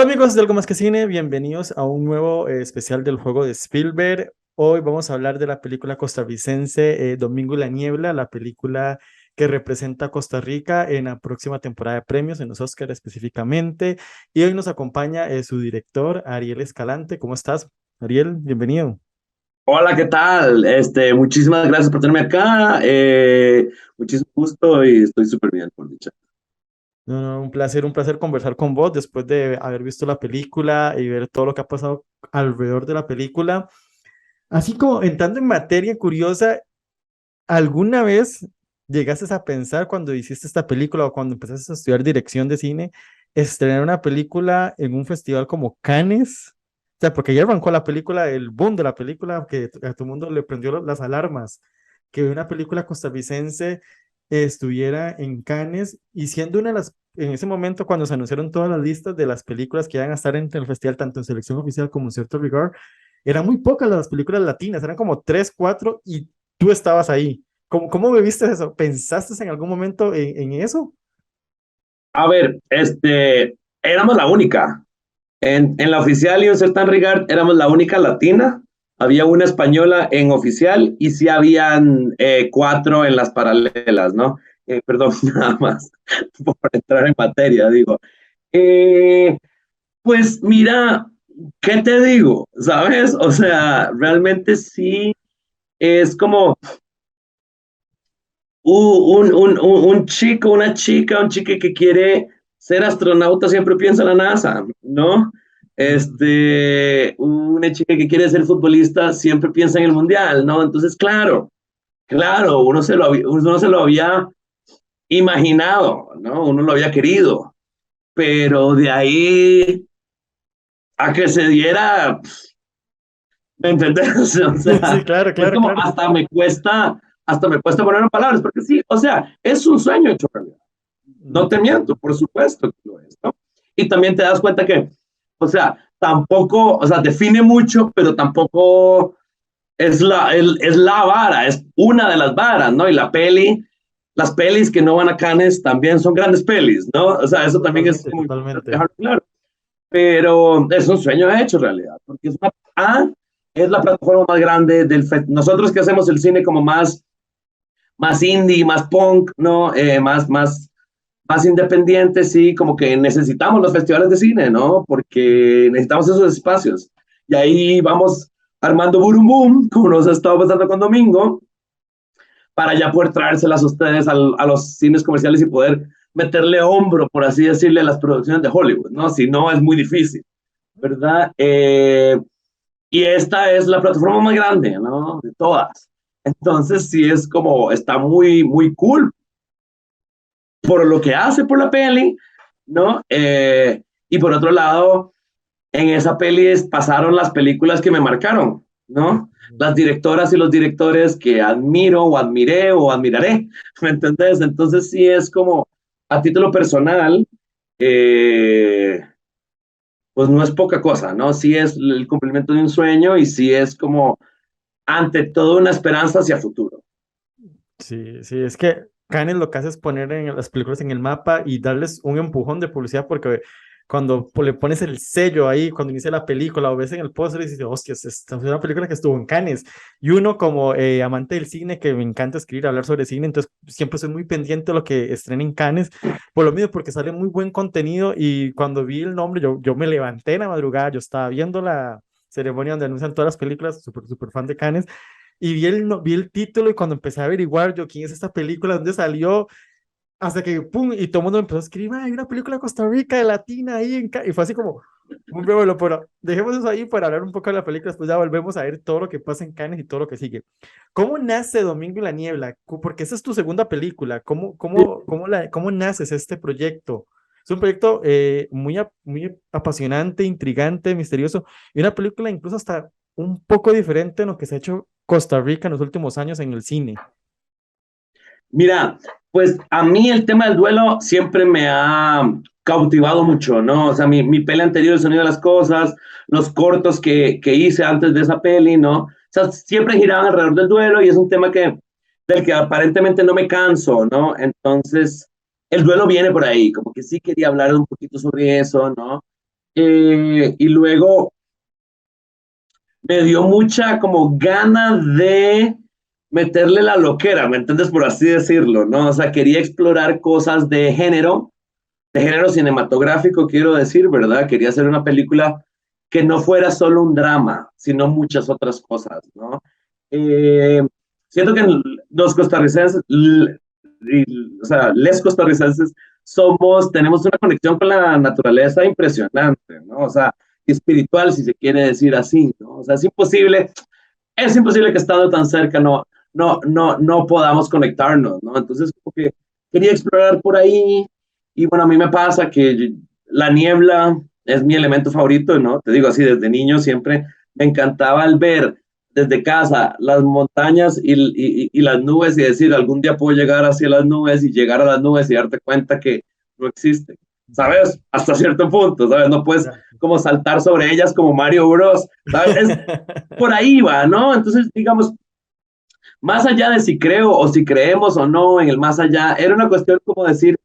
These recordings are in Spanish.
Hola amigos de Algo Más que Cine, bienvenidos a un nuevo especial del juego de Spielberg. Hoy vamos a hablar de la película costarricense Domingo y la Niebla, la película que representa a Costa Rica en la próxima temporada de premios, en los Oscars específicamente. Y hoy nos acompaña su director, Ariel Escalante. ¿Cómo estás, Ariel? Bienvenido. Hola, ¿qué tal? Muchísimas gracias por tenerme acá. Muchísimo gusto y estoy súper bien, por dicha. No, no, un placer conversar con vos después de haber visto la película y ver todo lo que ha pasado alrededor de la película. Así como entrando en materia curiosa, ¿alguna vez llegaste a pensar cuando hiciste esta película o cuando empezaste a estudiar dirección de cine, estrenar una película en un festival como Cannes? O sea, porque ya arrancó la película, el boom de la película, que a todo el mundo le prendió las alarmas, que una película costarricense estuviera en Cannes y siendo una de las, en ese momento cuando se anunciaron todas las listas de las películas que iban a estar en el festival, tanto en selección oficial como en cierto rigor, eran muy pocas las películas latinas, eran como tres, cuatro y tú estabas ahí. ¿Cómo viviste eso? ¿Pensaste en algún momento en eso? A ver, éramos la única. En la oficial y en Certain Regard éramos la única latina. Había una española en oficial y sí habían cuatro en las paralelas, ¿no? Perdón, nada más por entrar en materia, digo. Eh, pues mira, ¿qué te digo? ¿Sabes? O sea, realmente sí es como un chico, una chica, un chique que quiere ser astronauta siempre piensa en la NASA, ¿no? Mm. Una chica que quiere ser futbolista siempre piensa en el mundial, ¿no? Entonces, claro, claro, uno se lo había imaginado, ¿no? Uno lo había querido, pero de ahí a que se diera, ¿me entendés? O Sí, sea, claro, es claro, como claro. hasta me cuesta poner en palabras, porque sí, o sea, es un sueño hecho realidad. No te miento, Totalmente. por supuesto que lo es, ¿no? Y también te das cuenta que, o sea, tampoco, o sea, define mucho, pero tampoco es la vara, es una de las varas, ¿no? Y las pelis que no van a Cannes también son grandes pelis, ¿no? O sea, eso también es Totalmente, como importante totalmente. dejar claro. Pero es un sueño hecho realidad, porque es la plataforma más grande nosotros que hacemos el cine como más indie, más punk, ¿no? Más independiente, sí, como que necesitamos los festivales de cine, ¿no? Porque necesitamos esos espacios. Y ahí vamos armando Burum Boom, como nos ha estado pasando con Domingo, para ya poder traérselas a ustedes a los cines comerciales y poder meterle hombro, por así decirle, a las producciones de Hollywood, ¿no? Si no, es muy difícil, ¿verdad? Y esta es la plataforma más grande, ¿no? De todas. Entonces, sí es como, está muy, muy cool por lo que hace por la peli, ¿no? Y por otro lado, en esa peli pasaron las películas que me marcaron, ¿no? Las directoras y los directores que admiro o admiré o admiraré, ¿me entendés? Entonces sí es como, a título personal, eh, pues no es poca cosa, ¿no? Sí es el cumplimiento de un sueño y sí es como, ante todo, una esperanza hacia futuro. Sí, sí, es que Cannes lo que hace es poner en las películas en el mapa y darles un empujón de publicidad porque cuando le pones el sello ahí, cuando inicia la película o ves en el póster y dices, hostia, esta es una película que estuvo en Cannes. Y uno como amante del cine, que me encanta escribir, hablar sobre cine, entonces siempre soy muy pendiente de lo que estrena en Cannes, por lo mismo, porque sale muy buen contenido y cuando vi el nombre, yo me levanté en la madrugada, yo estaba viendo la ceremonia donde anuncian todas las películas, súper, súper fan de Cannes. Y vi el, vi el título y cuando empecé a averiguar yo quién es esta película, dónde salió, hasta que pum, y todo el mundo empezó a escribir, hay una película de Costa Rica, de Latina ahí, y fue así como, un bueno, pero dejemos eso ahí para hablar un poco de la película, después ya volvemos a ver todo lo que pasa en Cannes y todo lo que sigue. ¿Cómo nace Domingo y la Niebla? Porque esa es tu segunda película, ¿cómo naces este proyecto? Es un proyecto muy apasionante, intrigante, misterioso, y una película incluso hasta un poco diferente en lo que se ha hecho Costa Rica en los últimos años en el cine. Mira, pues a mí el tema del duelo siempre me ha cautivado mucho, ¿no? O sea, mi peli anterior, El sonido de las cosas, los cortos que hice antes de esa peli, ¿no? O sea, siempre giraban alrededor del duelo y es un tema del que aparentemente no me canso, ¿no? Entonces, el duelo viene por ahí, como que sí quería hablar un poquito sobre eso, ¿no? y luego me dio mucha como gana de meterle la loquera, ¿me entiendes? Por así decirlo, ¿no? O sea, quería explorar cosas de género cinematográfico, quiero decir, ¿verdad? Quería hacer una película que no fuera solo un drama, sino muchas otras cosas, ¿no? Eh, Siento que los costarricenses, o sea, les costarricenses tenemos una conexión con la naturaleza impresionante, ¿no? O sea, espiritual, si se quiere decir así, ¿no? O sea, es imposible que estando tan cerca no podamos conectarnos, ¿no? Entonces, como que quería explorar por ahí, y bueno, a mí me pasa que la niebla es mi elemento favorito, ¿no? Te digo así, desde niño siempre me encantaba el ver desde casa las montañas y las nubes y decir, algún día puedo llegar hacia las nubes y llegar a las nubes y darte cuenta que no existen, ¿sabes? Hasta cierto punto, ¿sabes? No puedes Ya. como saltar sobre ellas como Mario Bros, ¿sabes? Es por ahí va, ¿no? Entonces, digamos, más allá de si creo o si creemos o no en el más allá, era una cuestión como decir,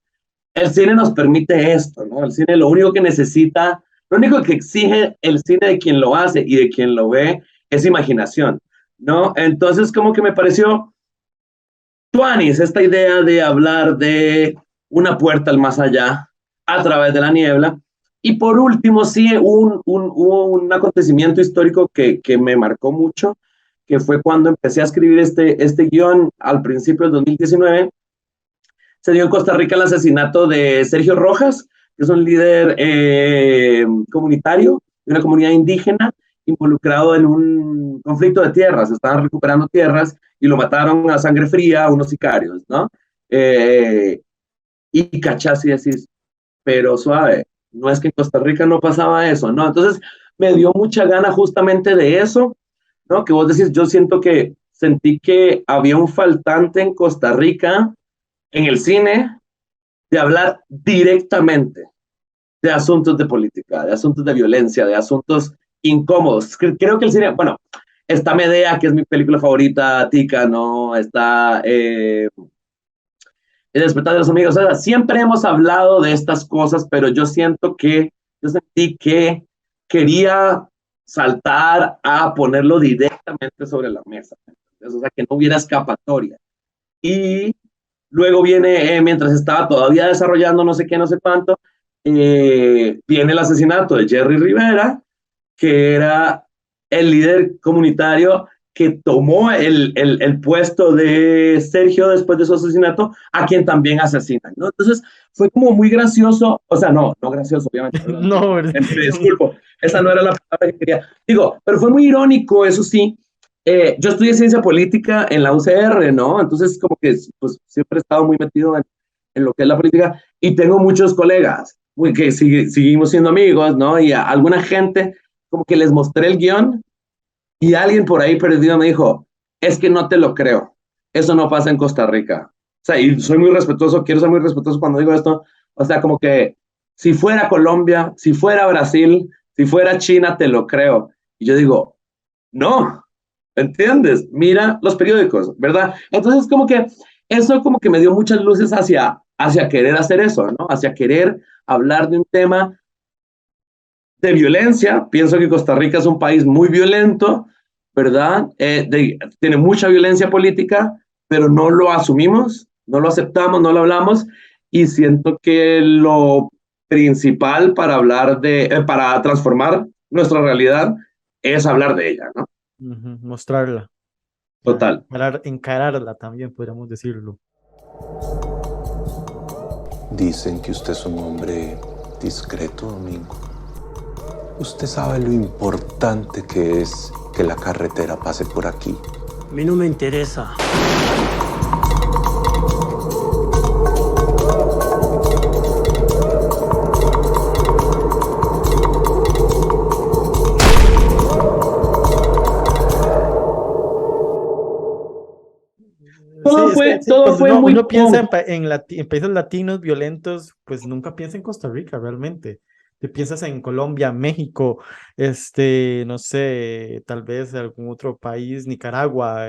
el cine nos permite esto, ¿no? El cine lo único que necesita, lo único que exige el cine de quien lo hace y de quien lo ve es imaginación, ¿no? Entonces como que me pareció tuanis esta idea de hablar de una puerta al más allá a través de la niebla. Y por último, sí, hubo un acontecimiento histórico que me marcó mucho, que fue cuando empecé a escribir este guión al principio del 2019. Se dio en Costa Rica el asesinato de Sergio Rojas, que es un líder comunitario de una comunidad indígena involucrado en un conflicto de tierras. Estaban recuperando tierras y lo mataron a sangre fría a unos sicarios, ¿no? Eh, y cachás y decís, pero suave, no es que en Costa Rica no pasaba eso, ¿no? Entonces me dio mucha gana justamente de eso, ¿no? Que vos decís, yo sentí que había un faltante en Costa Rica en el cine de hablar directamente de asuntos de política, de asuntos de violencia, de asuntos incómodos. Creo que el cine, bueno, está Medea, que es mi película favorita, Tica, ¿no? Está El despertar de los amigos. O sea, siempre hemos hablado de estas cosas, pero yo sentí que quería saltar a ponerlo directamente sobre la mesa. O sea, que no hubiera escapatoria. Y luego viene, mientras estaba todavía desarrollando no sé qué, no sé cuánto, viene el asesinato de Jerry Rivera, que era el líder comunitario que tomó el puesto de Sergio después de su asesinato, a quien también asesinan, ¿no? Entonces fue como muy gracioso, o sea, no gracioso, obviamente, No, ¿verdad? me disculpo, esa no era la palabra que quería. Digo, pero fue muy irónico, eso sí. Yo estudié ciencia política en la UCR, ¿no? Entonces, como que pues, siempre he estado muy metido en lo que es la política y tengo muchos colegas que seguimos siendo amigos, ¿no? Y a alguna gente como que les mostré el guión y alguien por ahí perdido me dijo, es que no te lo creo, eso no pasa en Costa Rica. O sea, y soy muy respetuoso, quiero ser muy respetuoso cuando digo esto, o sea, como que si fuera Colombia, si fuera Brasil, si fuera China, te lo creo. Y yo digo, no, ¿entiendes? Mira los periódicos, ¿verdad? Entonces, como que eso como que me dio muchas luces hacia querer hacer eso, ¿no? Hacia querer hablar de un tema de violencia. Pienso que Costa Rica es un país muy violento, ¿verdad? Tiene mucha violencia política, pero no lo asumimos, no lo aceptamos, no lo hablamos, y siento que lo principal para para transformar nuestra realidad es hablar de ella, ¿no? Ujú, mostrarla, ya, Total. encararla también, podríamos decirlo. Dicen que usted es un hombre discreto, Domingo. Usted sabe lo importante que es que la carretera pase por aquí. A mí no me interesa. Sí, es que sí, Todo cuando fue muy uno piensa punk. en países latinos violentos, pues nunca piensa en Costa Rica realmente. Te piensas en Colombia, México, no sé, tal vez algún otro país, Nicaragua,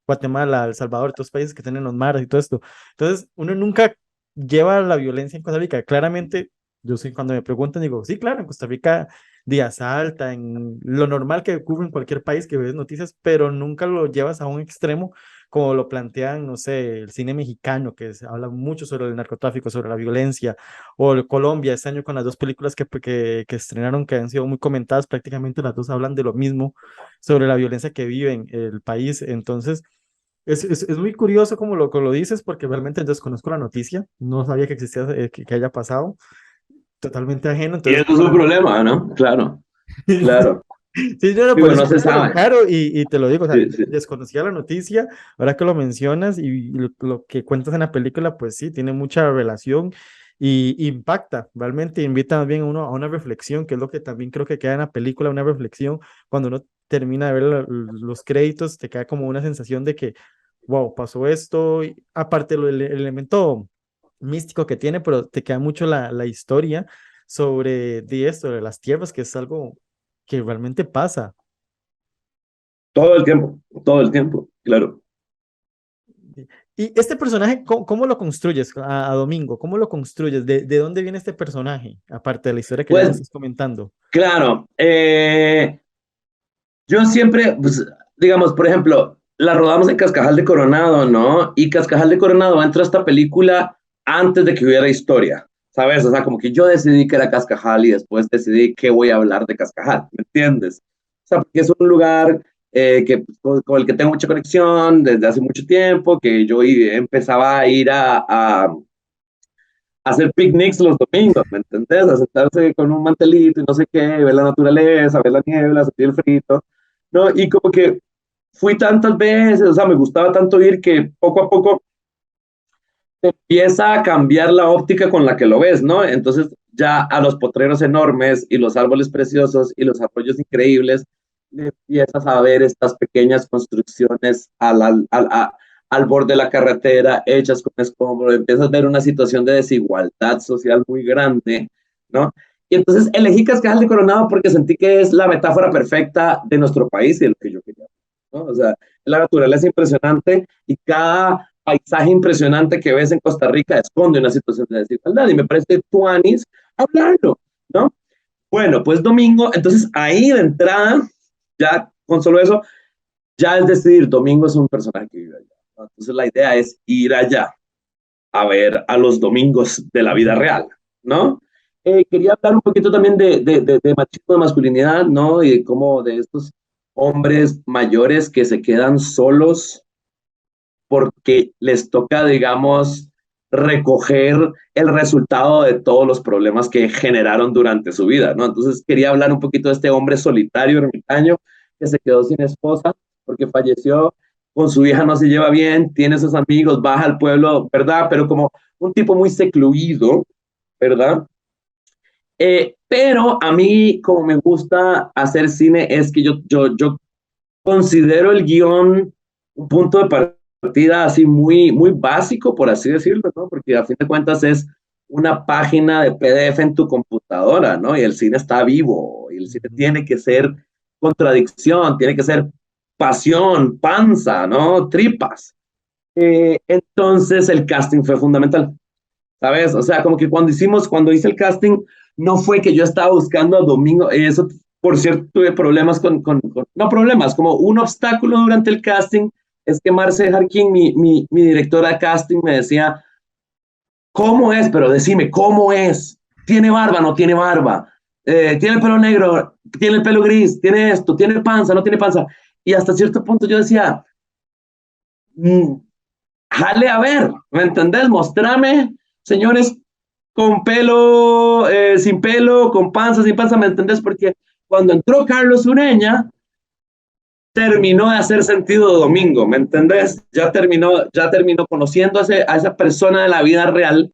Guatemala, El Salvador, todos países que tienen los mares y todo esto. Entonces, uno nunca lleva la violencia en Costa Rica. Claramente, Yo sí, cuando me preguntan, digo, sí, claro, en Costa Rica días alta, en lo normal que ocurre en cualquier país que ves noticias, pero nunca lo llevas a un extremo como lo plantean, no sé, el cine mexicano, que habla mucho sobre el narcotráfico, sobre la violencia, o Colombia, este año con las dos películas que estrenaron, que han sido muy comentadas, prácticamente las dos hablan de lo mismo, sobre la violencia que vive en el país. Entonces, es muy curioso como lo dices, porque realmente desconozco la noticia, no sabía que existía, que haya pasado, totalmente ajeno, Y entonces eso es un problema, ¿no? Claro, claro. Sí, yo no, por Digo, eso no se te lo sabe. aclaro y te lo digo, o sea, Sí, sí. desconocía la noticia, ahora que lo mencionas y lo que cuentas en la película, pues sí, tiene mucha relación y impacta, realmente invita más bien a uno a una reflexión, que es lo que también creo que queda en la película, una reflexión, cuando uno termina de ver los créditos, te queda como una sensación de que, wow, pasó esto, y aparte el elemento místico que tiene, pero te queda mucho la historia sobre de esto, de las tierras, que es algo que realmente pasa. Todo el tiempo, claro. Y este personaje, ¿cómo lo construyes a Domingo? ¿Cómo lo construyes? ¿De dónde viene este personaje? Aparte de la historia que ya Pues, nos estás comentando. claro, yo siempre, pues, digamos, por ejemplo, la rodamos en Cascajal de Coronado, ¿no? Y Cascajal de Coronado entró a esta película antes de que hubiera historia, ¿sabes? O sea, como que yo decidí que era Cascajal y después decidí que voy a hablar de Cascajal, ¿me entiendes? O sea, porque es un lugar que, pues, con el que tengo mucha conexión desde hace mucho tiempo, que yo empezaba a ir a hacer picnics los domingos, ¿me entendés? A sentarse con un mantelito y no sé qué, ver la naturaleza, ver la niebla, sentir el frito, ¿no? Y como que fui tantas veces, o sea, me gustaba tanto ir que poco a poco te empieza a cambiar la óptica con la que lo ves, ¿no? Entonces ya a los potreros enormes y los árboles preciosos y los arroyos increíbles, le empiezas a ver estas pequeñas construcciones al borde de la carretera, hechas con escombro, empiezas a ver una situación de desigualdad social muy grande, ¿no? Y entonces elegí Cascajal de Coronado porque sentí que es la metáfora perfecta de nuestro país y de lo que yo quería, ¿no? O sea, la naturaleza es impresionante y cada paisaje impresionante que ves en Costa Rica esconde una situación de desigualdad y me parece tuanis hablarlo, ¿no? Bueno, pues domingo, entonces ahí de entrada, ya con solo eso, ya es decidir, Domingo es un personaje que vive allá, ¿no? Entonces la idea es ir allá a ver a los domingos de la vida Ujú. real, ¿no? Quería hablar un poquito también de machismo, de masculinidad, ¿no? Y de cómo de estos hombres mayores que se quedan solos porque les toca, digamos, recoger el resultado de todos los problemas que generaron durante su vida, ¿no? Entonces quería hablar un poquito de este hombre solitario, ermitaño, que se quedó sin esposa porque falleció, con su hija no se lleva bien, tiene sus amigos, baja al pueblo, ¿verdad? Pero como un tipo muy secluido, ¿verdad? Pero a mí, como me gusta hacer cine, es que yo considero el guión un punto de partida así muy básico, por así decirlo, ¿no? Porque a fin de cuentas es una página de PDF en tu computadora, ¿no? Y el cine está vivo, y el cine Ujú. tiene que ser contradicción, tiene que ser pasión, panza, ¿no? Tripas. Entonces el casting fue fundamental, ¿sabes? O sea, como que cuando hice el casting, no fue que yo estaba buscando a Domingo, eso, por cierto, tuve problemas no problemas, como un obstáculo durante el casting, es que Marce Harkin, mi directora de casting, me decía, ¿cómo es? Pero decime, ¿cómo es? ¿Tiene barba? ¿No tiene barba? ¿Tiene el pelo negro? ¿Tiene el pelo gris? ¿Tiene esto? ¿Tiene panza? ¿No tiene panza? Y hasta cierto punto yo decía, mmm, jale a ver, ¿me entendés? Mostrame, señores, con pelo, sin pelo, con panza, sin panza, ¿me entendés? Porque cuando entró Carlos Ureña, terminó de hacer sentido Domingo, ¿me entendés? Ya terminó conociendo a esa persona de la vida real,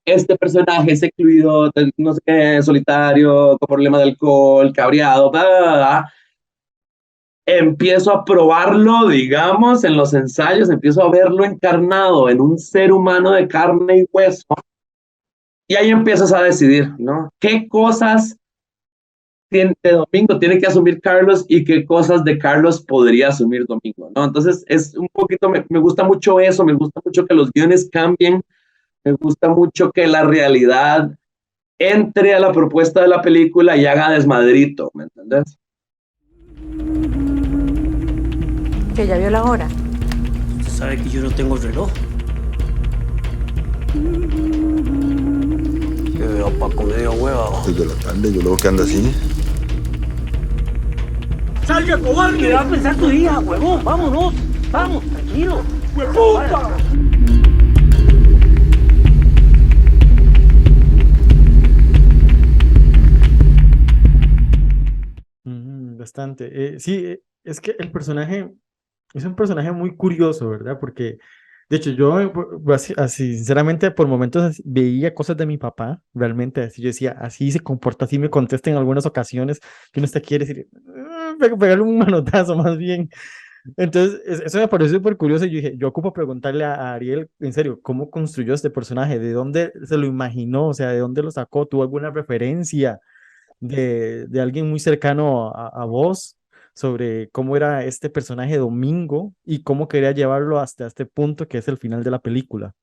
este personaje, ese excluido, no sé qué, solitario, con problema de alcohol, cabreado, bla, bla, bla. Empiezo a probarlo, digamos, en los ensayos, empiezo a verlo encarnado en un ser humano de carne y hueso, y ahí empiezas a decidir, ¿no? ¿Qué cosas de Domingo tiene que asumir Carlos y qué cosas de Carlos podría asumir Domingo, ¿no? Entonces es un poquito, me gusta mucho eso, me gusta mucho que los guiones cambien, me gusta mucho que la realidad entre a la propuesta de la película y haga desmadrito, ¿me entendés? Que ya vio la hora. Usted sabe que yo no tengo reloj. Que veo a Paco medio hueva. Desde la tarde yo luego que anda así. ¡Salga, cobarde! ¿Qué va a pensar tu hija, huevón? ¡Vámonos! ¡Vamos, tranquilo! ¡Hueputa! Bastante. Sí, es que el personaje es un personaje muy curioso, ¿verdad? Porque, de hecho, yo así, sinceramente, por momentos veía cosas de mi papá, realmente, así yo decía, así se comporta, así me contesta en algunas ocasiones, que uno está quiere decir, pegarle un manotazo más bien. Entonces, eso me pareció súper curioso y yo dije, yo ocupo preguntarle a Ariel, en serio, ¿cómo construyó este personaje? ¿De dónde se lo imaginó? O sea, ¿de dónde lo sacó? ¿Tuvo alguna referencia de alguien muy cercano a vos sobre cómo era este personaje Domingo y cómo quería llevarlo hasta este punto que es el final de la película?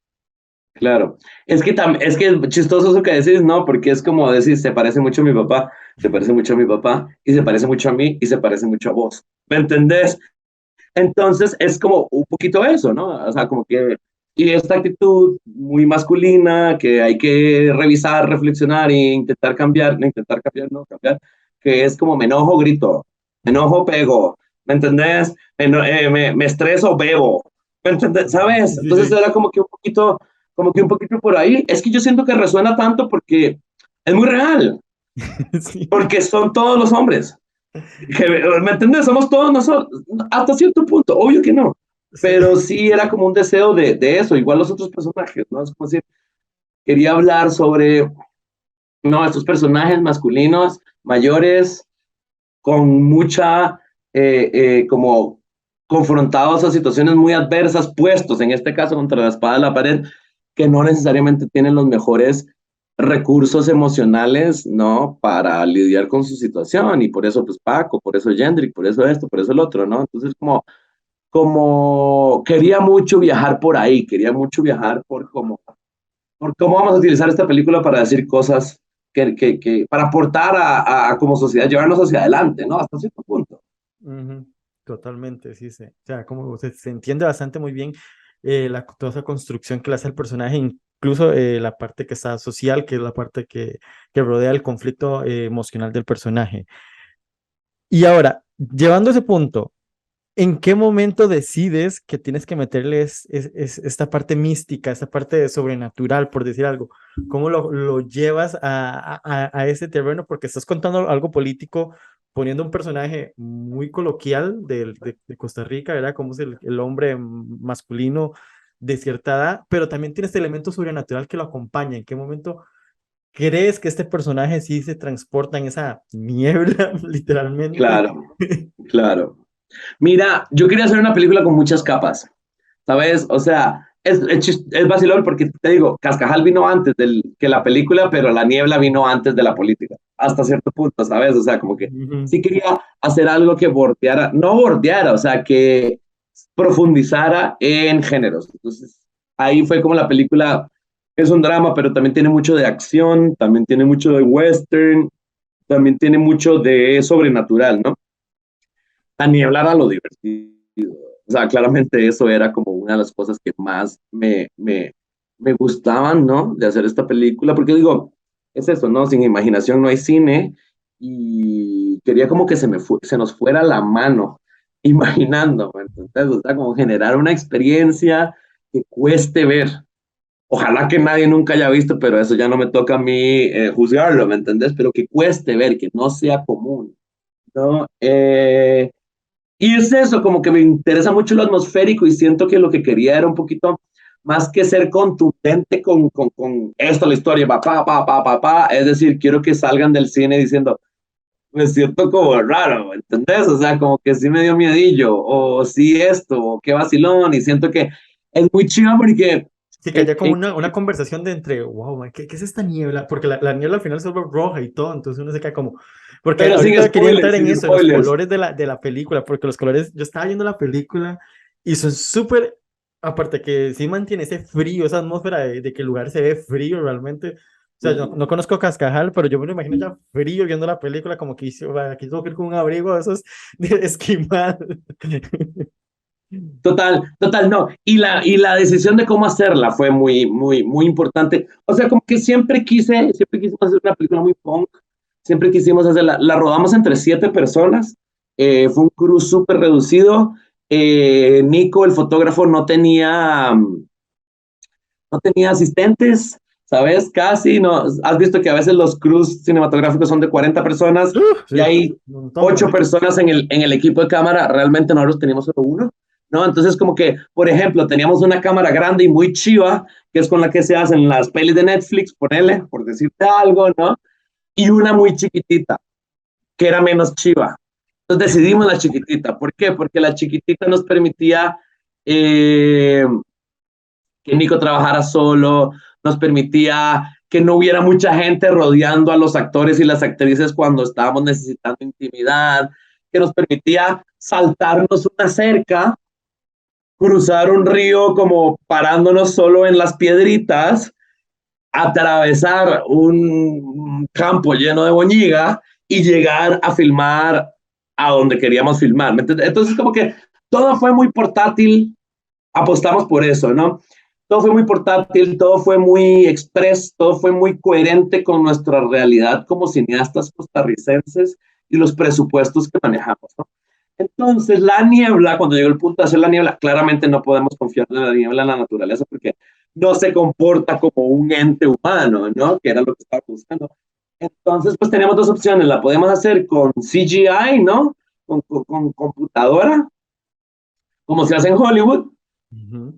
Claro, es que es chistoso eso que decís, ¿no? Porque es como decir, se parece mucho a mi papá, se parece mucho a mi papá, y se parece mucho a mí, y se parece mucho a vos, ¿me entendés? Entonces es como un poquito eso, ¿no? O sea, como que, y esta actitud muy masculina que hay que revisar, reflexionar e intentar cambiar, no, cambiar, que es como me enojo, grito, me enojo, pego, ¿me entendés? Me estreso, bebo, ¿me entendés? ¿Sabes? Sí, Entonces sí. era como que un poquito por ahí. Es que yo siento que resuena tanto porque es muy real, Sí. porque son todos los hombres. ¿Me entiendes? Somos todos nosotros, hasta cierto punto, obvio que no, Sí. pero sí era como un deseo de eso, igual los otros personajes, ¿no? Es como decir, quería hablar sobre, no, estos personajes masculinos, mayores, con mucha, como confrontados a situaciones muy adversas, puestos en este caso contra la espada de la pared, que no necesariamente tienen los mejores recursos emocionales, ¿no? Para lidiar con su situación, y por eso, pues, Paco, por eso Jendrik, por eso esto, por eso el otro, ¿no? Entonces, como quería mucho viajar por ahí, quería mucho viajar por cómo vamos a utilizar esta película para decir cosas para aportar a como sociedad, llevarnos hacia adelante, ¿no? Hasta cierto punto. Ujú. Totalmente, sí, sí. O sea, como se entiende bastante muy bien toda esa construcción que le hace el personaje, incluso la parte que está social, que es la parte que rodea el conflicto emocional del personaje. Y ahora, llevando ese punto, ¿en qué momento decides que tienes que meterle esta parte mística, esta parte sobrenatural, por decir algo? ¿Cómo lo llevas a ese terreno? Porque estás contando algo político, poniendo un personaje muy coloquial de Costa Rica, ¿verdad? Como es el hombre masculino de cierta edad, pero también tiene este elemento sobrenatural que lo acompaña. ¿En qué momento crees que este personaje sí se transporta en esa niebla, literalmente? Claro, claro. Mira, yo quería hacer una película con muchas capas, ¿sabes? O sea, es vacilón porque te digo, Cascajal vino antes que la película, pero La Niebla vino antes de la política, hasta cierto punto, ¿sabes? O sea, como que Ujú. sí quería hacer algo que bordeara, no bordeara, o sea, que profundizara en géneros. Entonces, ahí fue como la película es un drama, pero también tiene mucho de acción, también tiene mucho de western, también tiene mucho de sobrenatural, ¿no? La niebla era lo divertido. O sea, claramente eso era como una de las cosas que más me gustaban, ¿no? De hacer esta película, porque digo, es eso, ¿no? Sin imaginación no hay cine y quería como que se nos fuera la mano imaginando, ¿me entiendes? O sea, como generar una experiencia que cueste ver. Ojalá que nadie nunca haya visto, pero eso ya no me toca a mí juzgarlo, ¿me entendés? Pero que cueste ver, que no sea común, ¿no? Y es eso, como que me interesa mucho lo atmosférico y siento que lo que quería era un poquito más que ser contundente con esto, la historia, es decir, quiero que salgan del cine diciendo, me siento como raro, ¿entendés? O sea, como que sí me dio miedillo, o sí esto, o qué vacilón, y siento que es muy chido porque... Sí, que en- haya como en- una conversación de entre, wow, man, ¿qué es esta niebla? Porque la niebla al final se vuelve roja y todo, entonces uno se queda como, porque pero sin ahorita quería entrar spoilers, en sin eso, en los spoilers. colores de la película, porque los colores, yo estaba viendo la película y son súper, aparte que sí mantiene ese frío, esa atmósfera de que el lugar se ve frío realmente, sea, yo no conozco Cascajal, pero yo me lo imagino ya frío viendo la película, como que hizo, aquí tengo que ir con un abrigo de esos de esquimal. Total, no. Y la decisión de cómo hacerla fue muy importante. O sea, como que siempre quisimos hacer una película muy punk, siempre quisimos hacerla. La rodamos entre 7 personas, fue un crew súper reducido. Nico, el fotógrafo, no tenía asistentes, ¿sabes? Casi, no. Has visto que a veces los crews cinematográficos son de 40 personas y Sí, hay un montón, 8 ¿verdad? personas en el equipo de cámara. Realmente nosotros teníamos solo uno, ¿no? Entonces, como que, por ejemplo, teníamos una cámara grande y muy chiva, que es con la que se hacen las pelis de Netflix, ponele, por decirte algo, ¿no? Y una muy chiquitita, que era menos chiva. Entonces decidimos la chiquitita. ¿Por qué? Porque la chiquitita nos permitía eh, que Nico trabajara solo, nos permitía que no hubiera mucha gente rodeando a los actores y las actrices cuando estábamos necesitando intimidad, que nos permitía saltarnos una cerca, cruzar un río como parándonos solo en las piedritas, atravesar un campo lleno de boñiga y llegar a filmar a donde queríamos filmar. Entonces, como que todo fue muy portátil, apostamos por eso, ¿no? Todo fue muy portátil, todo fue muy express, todo fue muy coherente con nuestra realidad como cineastas costarricenses y los presupuestos que manejamos, ¿no? Entonces, la niebla, cuando llegó el punto de hacer la niebla, claramente no podemos confiar en la niebla en la naturaleza porque no se comporta como un ente humano, ¿no? Que era lo que estaba buscando. Entonces, pues teníamos 2 opciones. La podemos hacer con CGI, ¿no? Con computadora, como se hace en Hollywood, Ujú.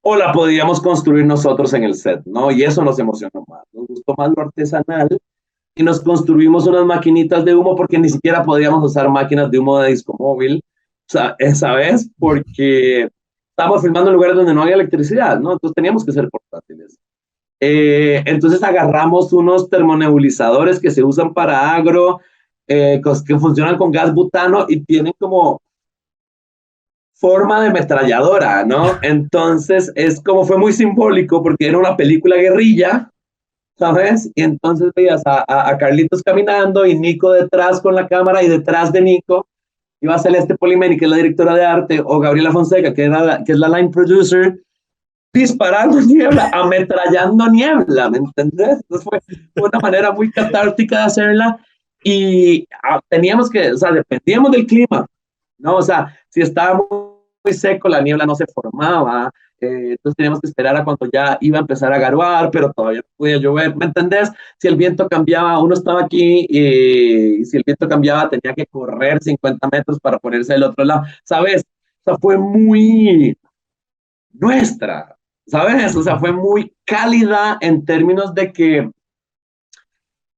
o la podíamos construir nosotros en el set, ¿no? Y eso nos emocionó más. Nos gustó más lo artesanal y nos construimos unas maquinitas de humo porque ni siquiera podíamos usar máquinas de humo de disco móvil, o sea, esa vez, porque estábamos filmando en lugares donde no había electricidad, ¿no? Entonces teníamos que ser portátiles. Entonces agarramos unos termonebulizadores que se usan para agro, que funcionan con gas butano y tienen como forma de metralladora, ¿no? Entonces fue muy simbólico porque era una película guerrilla, ¿sabes? Y entonces veías a Carlitos caminando y Nico detrás con la cámara y detrás de Nico iba Celeste Polimeni, que es la directora de arte, o Gabriela Fonseca, que es la line producer, disparando niebla, ametrallando niebla, ¿me entendés? Entonces fue una manera muy catártica de hacerla y o sea, dependíamos del clima, ¿no? O sea, si estábamos muy seco, la niebla no se formaba, entonces teníamos que esperar a cuando ya iba a empezar a garuar, pero todavía no podía llover, ¿me entendés? Si el viento cambiaba, uno estaba aquí y si el viento cambiaba tenía que correr 50 metros para ponerse del otro lado, ¿sabes? O sea, fue muy nuestra, ¿sabes? O sea, fue muy cálida en términos de que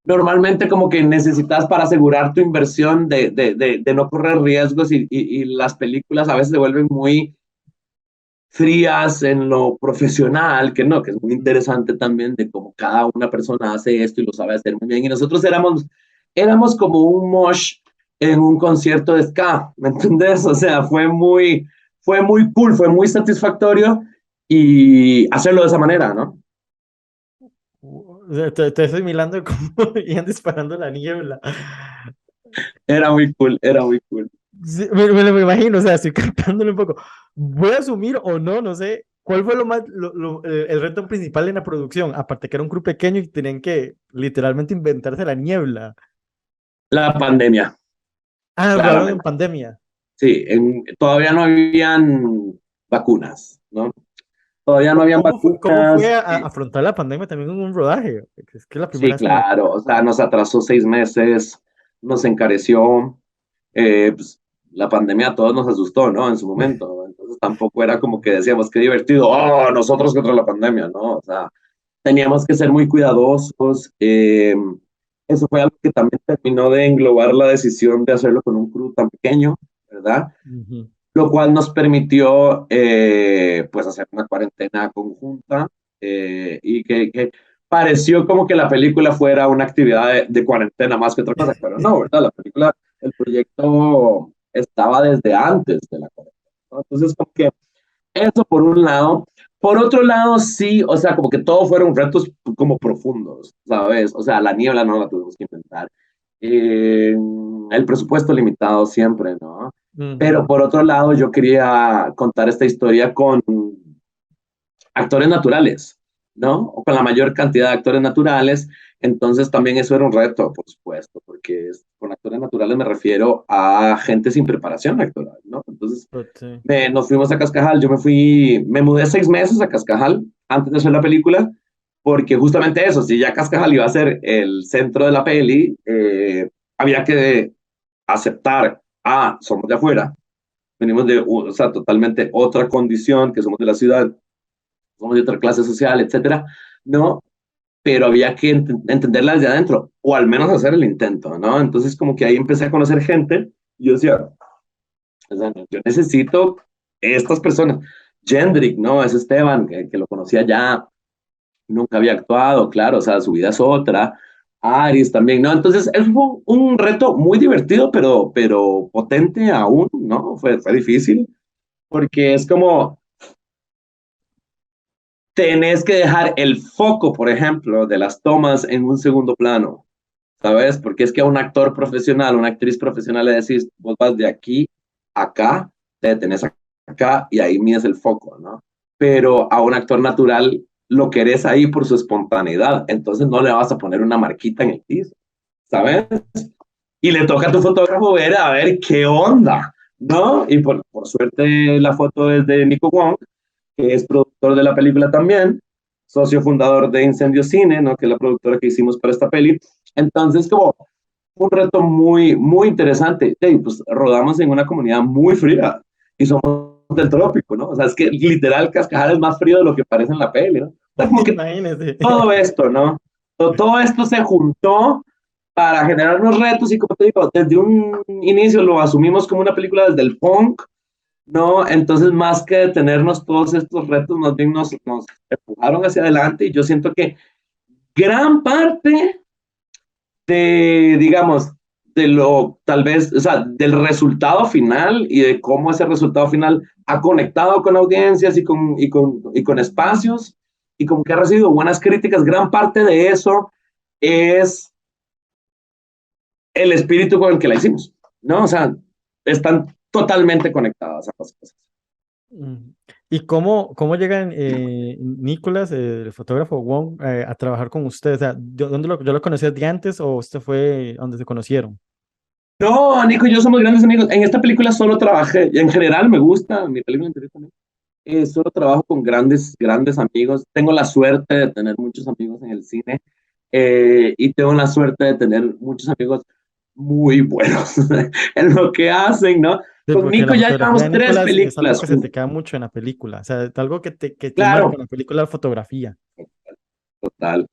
normalmente como que necesitas para asegurar tu inversión de no correr riesgos y las películas a veces se vuelven muy frías en lo profesional, que no, que es muy interesante también de cómo cada una persona hace esto y lo sabe hacer muy bien. Y nosotros éramos como un mosh en un concierto de ska, ¿me entendés? O sea, fue muy cool, fue muy satisfactorio y hacerlo de esa manera, ¿no? O sea, te estoy mirando cómo iban disparando la niebla. Era muy cool, era muy cool. Sí, me lo imagino, o sea, estoy captándolo un poco. Voy a asumir o no, no sé, ¿cuál fue el reto principal en la producción? Aparte que era un grupo pequeño y tenían que literalmente inventarse la niebla. La pandemia, Ah, grabaron en claramente. pandemia. Sí, todavía no habían vacunas, ¿no? Todavía no habían ¿Cómo fue vacunas. a afrontar la pandemia también en un rodaje? Es que es la primera Sí, vez que me... claro, o sea, nos atrasó 6 meses, nos encareció, pues, la pandemia a todos nos asustó, ¿no? En su momento, entonces tampoco era como que decíamos, qué divertido, oh, nosotros contra la pandemia, ¿no? O sea, teníamos que ser muy cuidadosos, eso fue algo que también terminó de englobar la decisión de hacerlo con un crew tan pequeño, ¿verdad? Ujú. Lo cual nos permitió, pues, hacer una cuarentena conjunta y que pareció como que la película fuera una actividad de cuarentena más que otra cosa, pero no, ¿verdad? La película, el proyecto estaba desde antes de la cuarentena, ¿no? Entonces, como que eso por un lado, Por otro lado, sí, o sea, como que todos fueron retos como profundos, ¿sabes? O sea, la niebla no la tuvimos que inventar. Eh, el presupuesto limitado siempre, ¿no? Pero Ujú. por otro lado, yo quería contar esta historia con actores naturales, ¿no? O con la mayor cantidad de actores naturales. Entonces también eso era un reto, por supuesto, porque con actores naturales me refiero a gente sin preparación actoral, ¿no? Entonces Sí. nos fuimos a Cascajal, me mudé 6 meses a Cascajal antes de hacer la película, porque justamente eso, si ya Cascajal iba a ser el centro de la peli, había que aceptar, somos de afuera, venimos de, o sea, totalmente otra condición, que somos de la ciudad, somos de otra clase social, etcétera, ¿no? Pero había que entenderla desde adentro, o al menos hacer el intento, ¿no? Entonces como que ahí empecé a conocer gente, y yo decía, o sea, yo necesito estas personas. Jendrik, ¿no? Es Esteban, que lo conocía ya, nunca había actuado, claro, o sea, su vida es otra. Aris también, ¿no? Entonces, es un reto muy divertido, pero potente aún, ¿no? Fue difícil, porque es como, tenés que dejar el foco, por ejemplo, de las tomas en un segundo plano, ¿sabes? Porque es que a un actor profesional, una actriz profesional le decís, vos vas de aquí a acá, te detenés acá y ahí mides el foco, ¿no? Pero a un actor natural lo querés ahí por su espontaneidad, entonces no le vas a poner una marquita en el piso, ¿sabes? Y le toca a tu fotógrafo ver a ver qué onda, ¿no? Y por suerte la foto es de Nico Wong, que es productor de la película también, socio fundador de Incendio Cine, ¿no? Que es la productora que hicimos para esta peli. Entonces, como un reto muy, muy interesante. Y pues rodamos en una comunidad muy fría y somos del trópico, ¿no? O sea, es que literal Cascajal es más frío de lo que parece en la peli, ¿no? O sea, como que Imagínese. todo esto, ¿no? Todo esto se juntó para generar unos retos y como te digo, desde un inicio lo asumimos como una película desde el punk, ¿no? Entonces, más que detenernos todos estos retos, más bien nos empujaron hacia adelante y yo siento que gran parte de, digamos, de lo, tal vez, o sea, del resultado final y de cómo ese resultado final ha conectado con audiencias y con espacios y como que ha recibido buenas críticas, gran parte de eso es el espíritu con el que la hicimos, ¿no? O sea, están totalmente conectadas ambas cosas. Mm. ¿Y cómo llegan Nicolás, el fotógrafo Wong, a trabajar con usted? O sea, ¿dónde yo lo conocía de antes o usted fue donde se conocieron? No, Nico y yo somos grandes amigos. En esta película solo trabajé, en general me gusta, mi película anterior también. Solo trabajo con grandes, grandes amigos. Tengo la suerte de tener muchos amigos en el cine y tengo la suerte de tener muchos amigos muy buenos en lo que hacen, ¿no? Sí, Con porque Nico la ya fotografía llevamos de tres Nicolás es algo películas que se te juntos. queda mucho en la película. O sea, es algo que te marca Claro, en la película, la fotografía. total.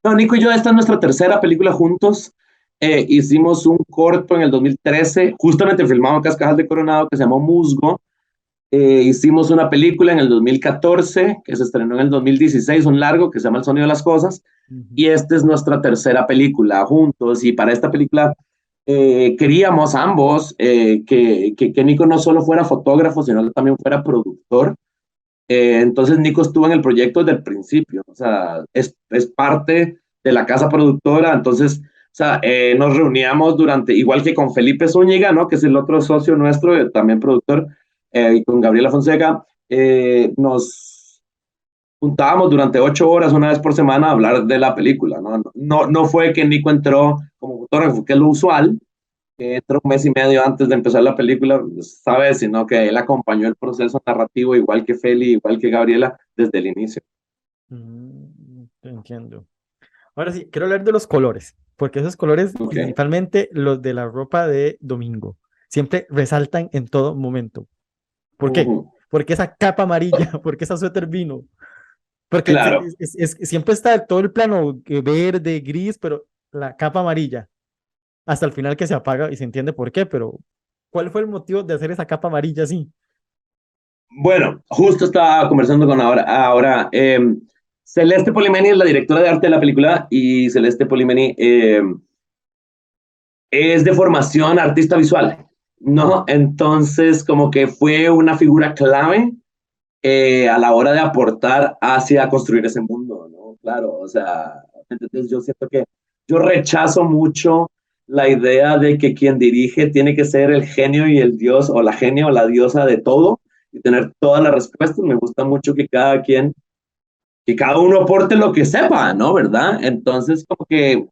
No, Nico y yo, esta es nuestra tercera película juntos. Hicimos un corto en el 2013, justamente filmado en Cascajal de Coronado, que se llamó Musgo. Hicimos una película en el 2014 que se estrenó en el 2016, un largo que se llama El sonido de las cosas, Ujú. y esta es nuestra tercera película juntos, y para esta película queríamos ambos que Nico no solo fuera fotógrafo, sino que también fuera productor. Entonces Nico estuvo en el proyecto desde el principio, o sea, es parte de la casa productora, entonces, o sea, nos reuníamos durante, igual que con Felipe Zúñiga, ¿no? Que es el otro socio nuestro, también productor, y con Gabriela Fonseca, nos juntábamos durante 8 horas una vez por semana a hablar de la película, ¿no? No fue que Nico entró como fotógrafo, que es lo usual, que entró un mes y medio antes de empezar la película, ¿sabes? Sino que él acompañó el proceso narrativo igual que Feli, igual que Gabriela, desde el inicio. Te entiendo. Ahora sí, quiero hablar de los colores, porque esos colores, Ok. principalmente los de la ropa de Domingo, siempre resaltan en todo momento. ¿Por qué? Porque esa capa amarilla, porque esa suéter vino, porque Claro. siempre está todo el plano verde, gris, pero la capa amarilla, hasta el final que se apaga y se entiende por qué, pero ¿cuál fue el motivo de hacer esa capa amarilla así? Bueno, justo estaba conversando con ahora Celeste Polimeni es la directora de arte de la película y Celeste Polimeni es de formación artista visual, ¿no? Entonces, como que fue una figura clave a la hora de aportar hacia construir ese mundo, ¿no? Claro, o sea, entonces yo siento que yo rechazo mucho la idea de que quien dirige tiene que ser el genio y el dios, o la genia o la diosa de todo, y tener todas las respuestas. Me gusta mucho que cada uno aporte lo que sepa, ¿no? ¿Verdad? Entonces, como que,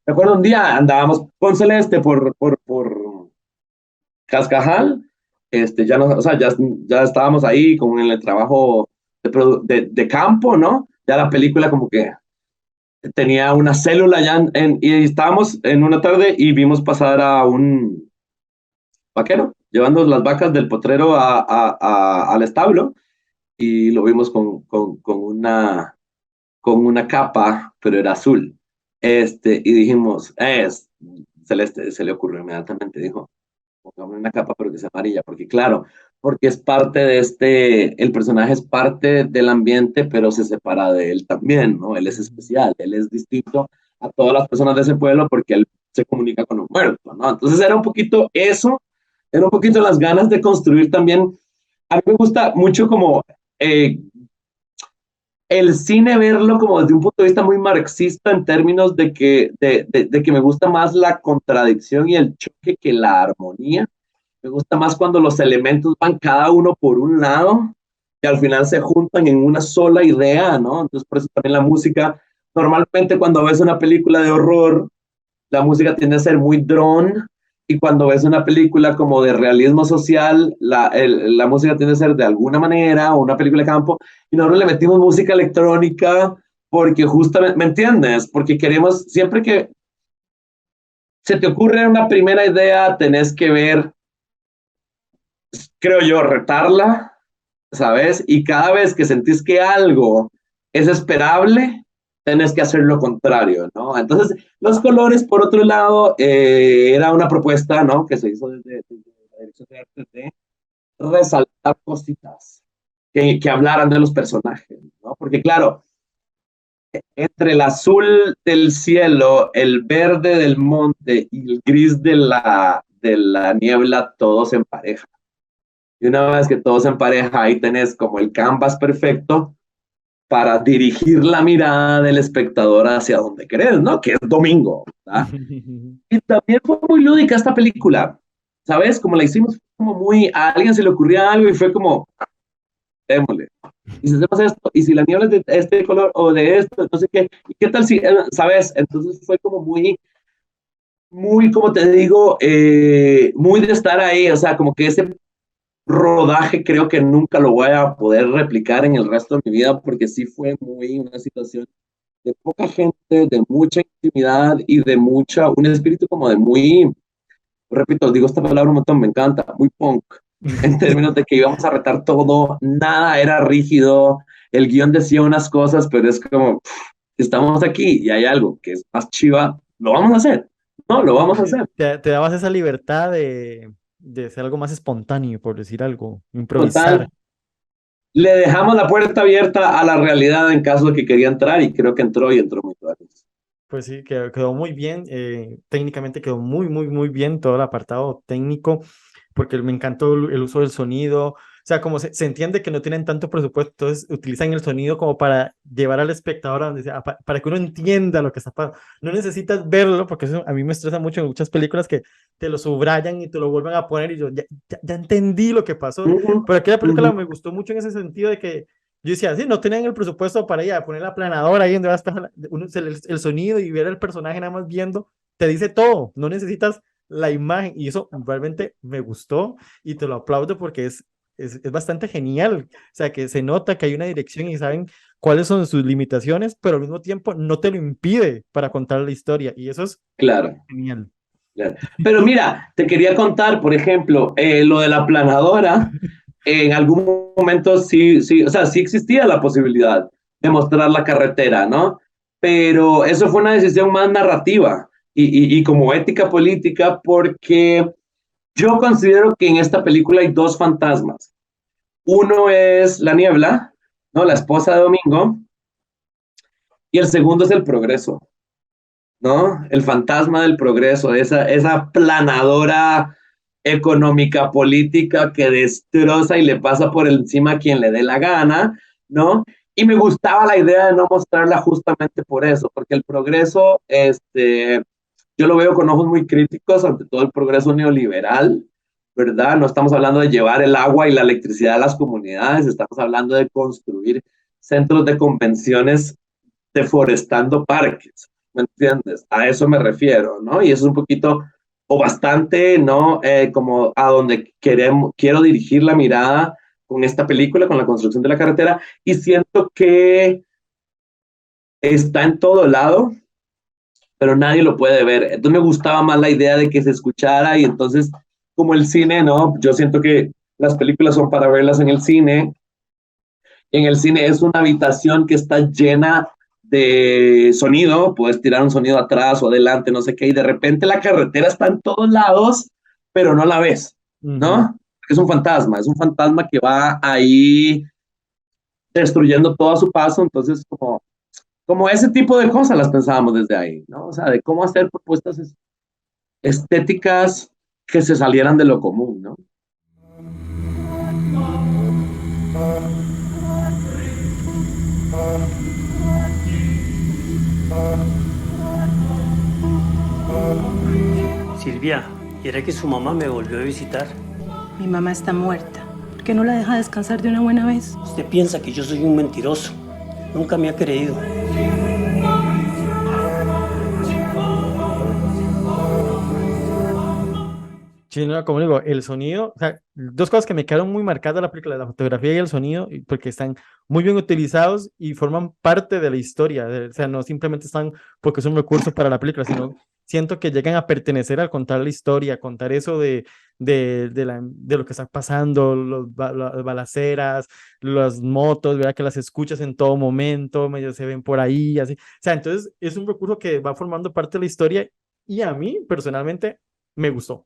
recuerdo un día andábamos con Celeste por Cascajal, ya, no, o sea, ya estábamos ahí como en el trabajo de campo, ¿no? Ya la película como que tenía una célula ya y estábamos en una tarde y vimos pasar a un vaquero llevando las vacas del potrero al establo y lo vimos con una capa, pero era azul. Y dijimos, Celeste se le ocurrió inmediatamente, dijo, pongamos una capa pero que sea amarilla, porque claro, porque es parte el personaje es parte del ambiente, pero se separa de él también, ¿no? Él es especial, él es distinto a todas las personas de ese pueblo porque él se comunica con un muerto, ¿no? Entonces era un poquito eso, era un poquito las ganas de construir también. A mí me gusta mucho como el cine verlo como desde un punto de vista muy marxista en términos de que me gusta más la contradicción y el choque que la armonía. Me gusta más cuando los elementos van cada uno por un lado y al final se juntan en una sola idea, ¿no? Entonces por eso también la música, normalmente cuando ves una película de horror, la música tiende a ser muy drone, y cuando ves una película como de realismo social, la música tiende a ser de alguna manera, o una película de campo, y nosotros le metimos música electrónica porque justamente, ¿me entiendes? Porque queremos, siempre que se te ocurre una primera idea, tenés que ver, creo yo, retarla, ¿sabes? Y cada vez que sentís que algo es esperable, tenés que hacer lo contrario, ¿no? Entonces, los colores, por otro lado, era una propuesta, ¿no? Que se hizo desde la dirección de arte de resaltar cositas que hablaran de los personajes, ¿no? Porque claro, entre el azul del cielo, el verde del monte y el gris de la niebla, todos en pareja. Y una vez que todos en pareja, ahí tenés como el canvas perfecto para dirigir la mirada del espectador hacia donde querés, ¿no? Que es domingo, ¿verdad? Y también fue muy lúdica esta película, ¿sabes? Como la hicimos, como muy, a alguien se le ocurría algo y fue como, démosle. Y si hacemos esto, y si la niebla es de este color o de esto, no sé qué, y qué tal si, ¿sabes? Entonces fue como muy, como te digo, muy de estar ahí, o sea, como que ese rodaje creo que nunca lo voy a poder replicar en el resto de mi vida, porque sí fue muy una situación de poca gente, de mucha intimidad y de un espíritu como de muy, repito, digo esta palabra un montón, me encanta, muy punk, en términos de que íbamos a retar todo, nada era rígido, el guión decía unas cosas, pero es como, estamos aquí y hay algo que es más chiva, lo vamos a hacer, no, lo vamos a hacer. Te dabas esa libertad de ser algo más espontáneo, por decir algo, improvisar. Total, le dejamos la puerta abierta a la realidad en caso de que quería entrar, y creo que entró y entró muy bien. Pues sí, quedó muy bien, técnicamente quedó muy bien todo el apartado técnico, porque me encantó el uso del sonido, o sea, como se entiende que no tienen tanto presupuesto, entonces utilizan el sonido como para llevar al espectador a donde sea, para que uno entienda lo que está pasando. No necesitas verlo, porque eso a mí me estresa mucho en muchas películas que te lo subrayan y te lo vuelven a poner y yo ya entendí lo que pasó, pero aquella película me gustó mucho en ese sentido de que yo decía, sí, no tenían el presupuesto para ir a poner la planadora ahí donde va a estar el sonido y ver el personaje nada más viendo, te dice todo, no necesitas la imagen, y eso realmente me gustó y te lo aplaudo porque es bastante genial, o sea, que se nota que hay una dirección y saben cuáles son sus limitaciones, pero al mismo tiempo no te lo impide para contar la historia, y eso es claro, genial. claro. Pero mira, te quería contar, por ejemplo, lo de la planadora. En algún momento sí, o sea, sí existía la posibilidad de mostrar la carretera, ¿no? Pero eso fue una decisión más narrativa y como ética política, porque yo considero que en esta película hay dos fantasmas. Uno es la niebla, ¿no? La esposa de Domingo, y el segundo es el progreso, ¿no? El fantasma del progreso, esa planadora económica, política, que destroza y le pasa por encima a quien le dé la gana, ¿no? Y me gustaba la idea de no mostrarla justamente por eso, porque el progreso, yo lo veo con ojos muy críticos ante todo el progreso neoliberal, ¿verdad? No estamos hablando de llevar el agua y la electricidad a las comunidades, estamos hablando de construir centros de convenciones deforestando parques, ¿me entiendes? A eso me refiero, ¿no? Y eso es un poquito o bastante, ¿no? Como a donde quiero dirigir la mirada con esta película, con la construcción de la carretera, y siento que está en todo lado, pero nadie lo puede ver. Entonces me gustaba más la idea de que se escuchara, y entonces, como el cine, ¿no? Yo siento que las películas son para verlas en el cine. En el cine es una habitación que está llena de sonido, puedes tirar un sonido atrás o adelante, no sé qué, y de repente la carretera está en todos lados, pero no la ves, ¿no? Es un fantasma que va ahí destruyendo todo a su paso, entonces como ese tipo de cosas las pensábamos desde ahí, ¿no? O sea, de cómo hacer propuestas estéticas que se salieran de lo común, ¿no? Silvia, ¿y era que su mamá me volvió a visitar? Mi mamá está muerta. ¿Por qué no la deja descansar de una buena vez? Usted piensa que yo soy un mentiroso. Nunca me ha creído. Sí, no, como digo, el sonido, o sea, dos cosas que me quedaron muy marcadas de la película, la fotografía y el sonido, porque están muy bien utilizados y forman parte de la historia, o sea, no simplemente están porque es un recurso para la película, sino siento que llegan a pertenecer al contar la historia, contar eso de lo que está pasando, las balaceras, las motos, ¿verdad? Que las escuchas en todo momento, medio se ven por ahí, así, o sea, entonces es un recurso que va formando parte de la historia y a mí personalmente me gustó.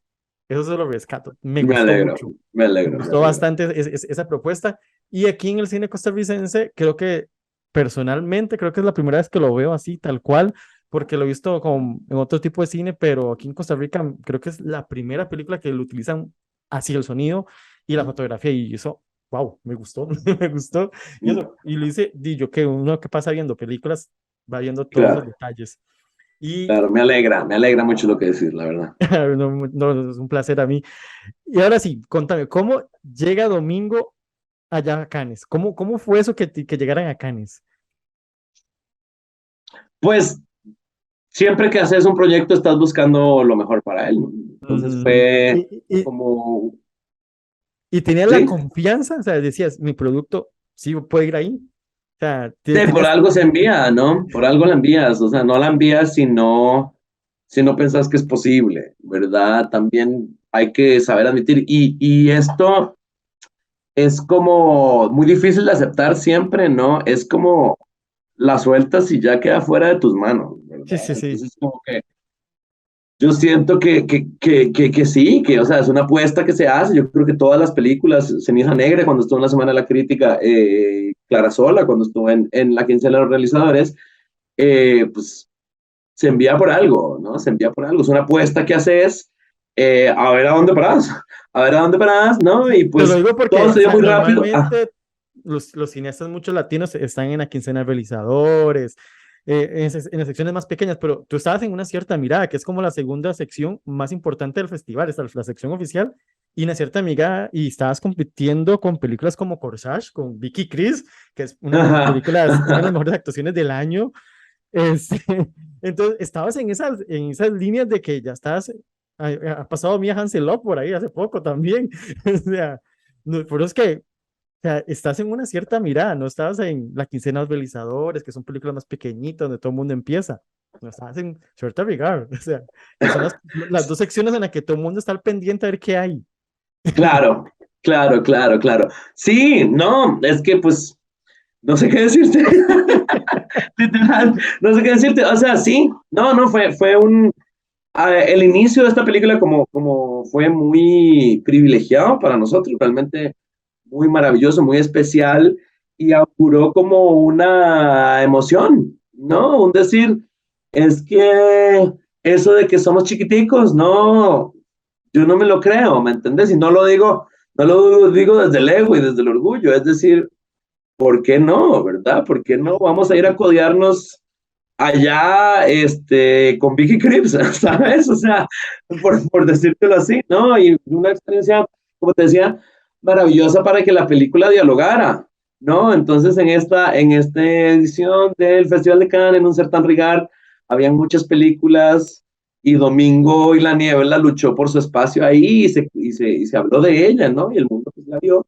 Eso se lo rescato. Me gustó mucho. Me alegro. Me gustó bastante esa propuesta. Y aquí en el cine costarricense, creo que personalmente, creo que es la primera vez que lo veo así, tal cual, porque lo he visto como en otro tipo de cine, pero aquí en Costa Rica creo que es la primera película que lo utilizan así el sonido y la fotografía. Y eso, wow, me gustó, me gustó. Y lo hice, yo que uno que pasa viendo películas va viendo todos los detalles. Y claro, me alegra mucho lo que decir, la verdad. no, es un placer a mí. Y ahora sí, contame, ¿cómo llega Domingo allá a Cannes? ¿Cómo fue eso que llegaran a Cannes? Pues siempre que haces un proyecto estás buscando lo mejor para él, ¿no? Entonces fue como... ¿Y tenías la confianza? O sea, decías, mi producto sí puede ir ahí. O sea, por algo se envía, ¿no? Por algo la envías, o sea, no la envías si no pensás que es posible, ¿verdad? También hay que saber admitir, y esto es como muy difícil de aceptar siempre, ¿no? Es como la sueltas y ya queda fuera de tus manos, ¿verdad? Sí. Entonces, como que yo siento que sí, que, o sea, es una apuesta que se hace. Yo creo que todas las películas, Ceniza Negra, cuando estuvo en la Semana de la Crítica, Clara Sola, cuando estuvo en la Quincena de los Realizadores, pues se envía por algo, ¿no? Se envía por algo. Es una apuesta que haces, a ver a dónde paras, ¿no? Y pues lo digo porque, todo se dio muy rápido. Normalmente los cineastas, muchos latinos, están en la Quincena de Realizadores, en las secciones más pequeñas, pero tú estabas en una cierta mirada, que es como la segunda sección más importante del festival, está la sección oficial, y una cierta mirada, y estabas compitiendo con películas como Corsage, con Vicky Cris, que es una de las mejores actuaciones del año. Entonces, estabas en esas líneas de que ya estás, ha pasado Mia Hansen-Løve por ahí hace poco también, o sea, pero es que, o sea, estás en una cierta mirada, no estabas en la Quincena de los Realizadores, que son películas más pequeñitas, donde todo el mundo empieza, no estabas en Short Regard, o sea, que son las dos secciones en las que todo el mundo está al pendiente a ver qué hay. Claro. Sí, no, es que pues, no sé qué decirte. Literal, no sé qué decirte. O sea, sí, fue el inicio de esta película como fue muy privilegiado para nosotros, realmente muy maravilloso, muy especial, y auguró como una emoción, ¿no? Un decir, es que eso de que somos chiquiticos, no, yo no me lo creo, ¿me entendés? Y no lo digo desde el ego y desde el orgullo, es decir, ¿por qué no, verdad? ¿Por qué no vamos a ir a codearnos allá con Vicky Krieps, ¿sabes? O sea, por decírtelo así, ¿no? Y una experiencia, como te decía, maravillosa para que la película dialogara, ¿no? Entonces, en esta edición del Festival de Cannes, en un Certain Regard, habían muchas películas y Domingo y la Niebla luchó por su espacio ahí y se habló de ella, ¿no? Y el mundo pues la vio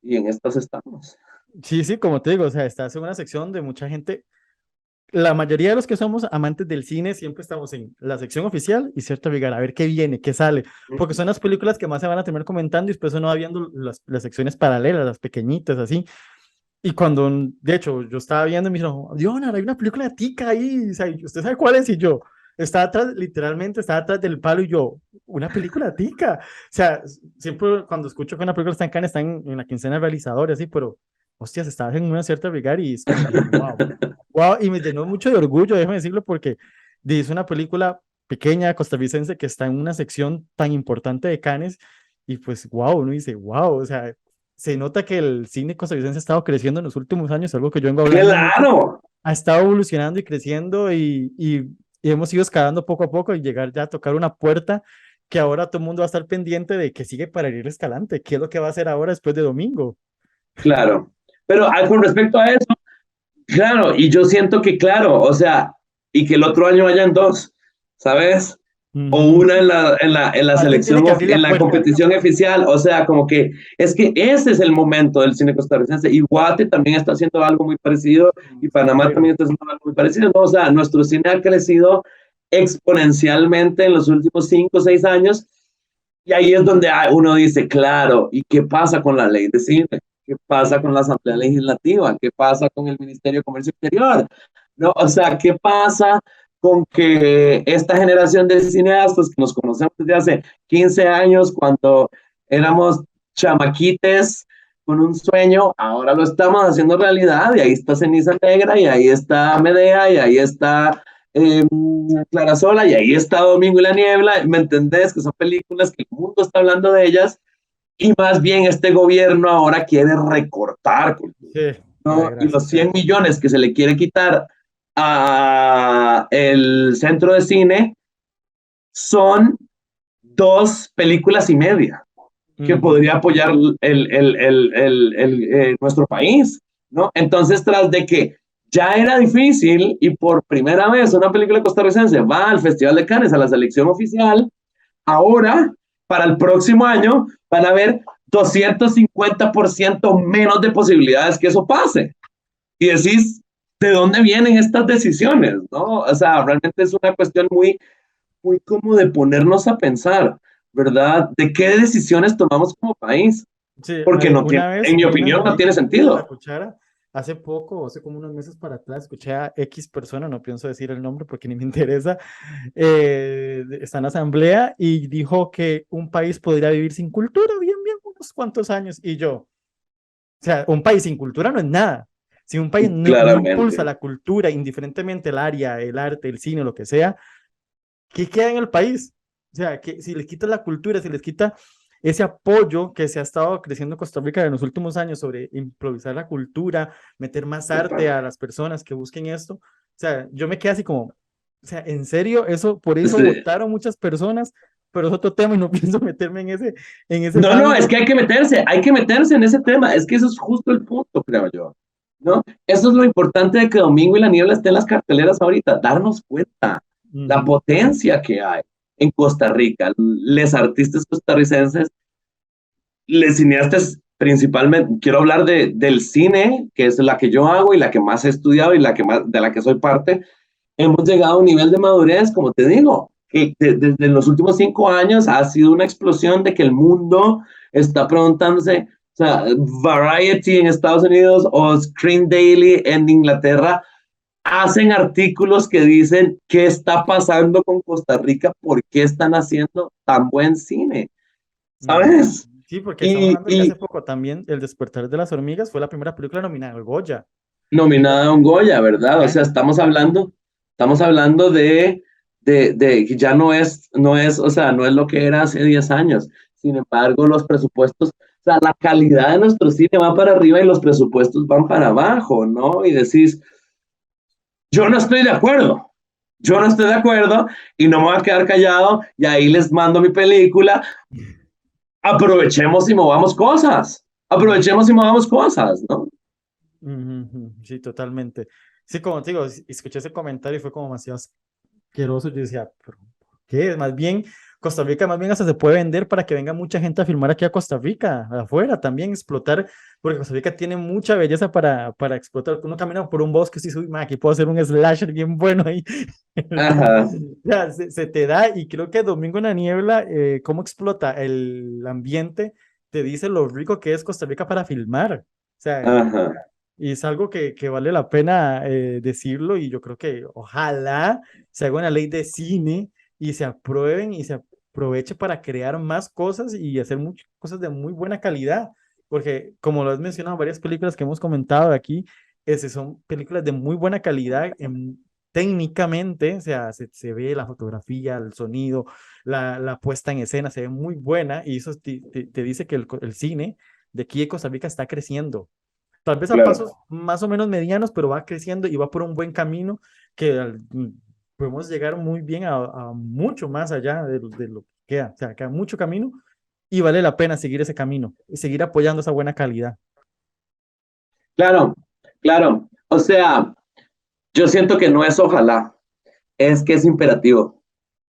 y en estas estamos. Sí, sí, como te digo, o sea, estás en una sección de mucha gente. La mayoría de los que somos amantes del cine siempre estamos en la sección oficial y cierto Vigar, a ver qué viene, qué sale, porque son las películas que más se van a terminar comentando y después uno va viendo las secciones paralelas, las pequeñitas, así. Y cuando, de hecho, yo estaba viendo y me dijeron, Diona, hay una película tica ahí, o sea, ¿usted sabe cuál es? Y yo, estaba atrás, literalmente estaba atrás del palo y yo, una película tica. O sea, siempre cuando escucho que una película está en Cannes, están en la quincena de realizadores, así, pero, hostias, estaba en una cierta Vigar y es como, wow, wow, y me llenó mucho de orgullo, déjame decirlo, porque es una película pequeña, costarricense, que está en una sección tan importante de Cannes, y pues, wow, uno dice, wow, o sea, se nota que el cine costarricense ha estado creciendo en los últimos años, algo que yo vengo hablando mucho, ¡Claro! ha estado evolucionando y creciendo y hemos ido escalando poco a poco y llegar ya a tocar una puerta que ahora todo el mundo va a estar pendiente de que sigue para ir escalante, qué es lo que va a hacer ahora después de Domingo. Claro. Pero con respecto a eso, claro, y yo siento que, claro, o sea, y que el otro año vayan dos, ¿sabes? O una en la Alguien tiene selección, que abrir en la la puerta. competición oficial, o sea, como que es que ese es el momento del cine costarricense. Y Guate también está haciendo algo muy parecido, y Panamá también está haciendo algo muy parecido, ¿no? O sea, nuestro cine ha crecido exponencialmente en los últimos 5 o 6 años, y ahí es donde uno dice, claro, ¿y qué pasa con la ley de cine? ¿Qué pasa con la Asamblea Legislativa? ¿Qué pasa con el Ministerio de Comercio Exterior? ¿No? O sea, ¿qué pasa con que esta generación de cineastas que nos conocemos desde hace 15 años, cuando éramos chamaquites con un sueño, ahora lo estamos haciendo realidad? Y ahí está Ceniza Negra, y ahí está Medea, y ahí está Clara Sola, y ahí está Domingo y la Niebla, ¿me entendés? Que son películas que el mundo está hablando de ellas, y más bien este gobierno ahora quiere recortar cultura, Sí, ¿no? Y los 100 millones que se le quiere quitar a el centro de cine son 2 películas y media que podría apoyar nuestro país, ¿no? Entonces, tras de que ya era difícil y por primera vez una película costarricense va al Festival de Cannes, a la selección oficial, ahora, para el próximo año, van a haber 250% menos de posibilidades que eso pase. Y decís, ¿de dónde vienen estas decisiones? ¿No? O sea, realmente es una cuestión muy, muy como de ponernos a pensar, ¿verdad? ¿De qué decisiones tomamos como país? sí, Porque no tiene, en mi opinión, no tiene sentido. La cuchara. Hace poco, hace como unos meses para atrás, escuché a X persona, no pienso decir el nombre porque ni me interesa, está en la asamblea y dijo que un país podría vivir sin cultura, bien, unos cuantos años. Y yo, o sea, un país sin cultura no es nada. Si un país no impulsa la cultura, indiferentemente el área, el arte, el cine, lo que sea, ¿qué queda en el país? O sea, que si les quita la cultura, si les quita ese apoyo que se ha estado creciendo en Costa Rica en los últimos años sobre improvisar la cultura, meter más arte a las personas que busquen esto, o sea, yo me quedé así como, o sea, en serio, eso, por eso votaron muchas personas, pero es otro tema y no pienso meterme en ese No, es que hay que meterse en ese tema, es que eso es justo el punto, creo yo, ¿no? Eso es lo importante de que Domingo y la Niebla estén en las carteleras ahorita, darnos cuenta la potencia que hay en Costa Rica, les artistas costarricenses, les cineastas principalmente, quiero hablar del cine, que es la que yo hago y la que más he estudiado y de la que soy parte, hemos llegado a un nivel de madurez, como te digo, que desde los últimos 5 años ha sido una explosión de que el mundo está preguntándose, o sea, Variety en Estados Unidos o Screen Daily en Inglaterra, hacen artículos que dicen qué está pasando con Costa Rica, por qué están haciendo tan buen cine, ¿sabes? Sí, porque estamos hablando que hace poco también El Despertar de las Hormigas fue la primera película nominada al Goya. Nominada a un Goya, ¿verdad? O sea, estamos hablando que ya o sea, no es lo que era hace 10 años. Sin embargo, los presupuestos, o sea, la calidad de nuestro cine va para arriba y los presupuestos van para abajo, ¿no? Y decís, yo no estoy de acuerdo. Yo no estoy de acuerdo y no me voy a quedar callado y ahí les mando mi película. Aprovechemos y movamos cosas. Aprovechemos y movamos cosas, ¿no? Sí, totalmente. Sí, como te digo, escuché ese comentario y fue como demasiado asqueroso. Yo decía, ¿pero por qué? Más bien, Costa Rica más bien hasta se puede vender para que venga mucha gente a filmar aquí a Costa Rica, afuera también, explotar, porque Costa Rica tiene mucha belleza para explotar. Uno camina por un bosque y dice, uy, aquí puedo hacer un slasher bien bueno ahí. Ajá. Ya, se te da, y creo que Domingo en la Niebla, cómo explota el ambiente, te dice lo rico que es Costa Rica para filmar. O sea, Ajá. y es algo que vale la pena decirlo, y yo creo que ojalá se haga una ley de cine y se aprueben y se aproveche para crear más cosas y hacer muchas cosas de muy buena calidad, porque como lo has mencionado, varias películas que hemos comentado aquí, son películas de muy buena calidad técnicamente, o sea, se ve la fotografía, el sonido, la puesta en escena, se ve muy buena, y eso te dice que el cine de aquí de Costa Rica está creciendo. Tal vez a Claro. pasos más o menos medianos, pero va creciendo y va por un buen camino que podemos llegar muy bien a mucho más allá de lo que queda. O sea, queda mucho camino y vale la pena seguir ese camino y seguir apoyando esa buena calidad. Claro, claro. O sea, yo siento que no es ojalá, es que es imperativo. O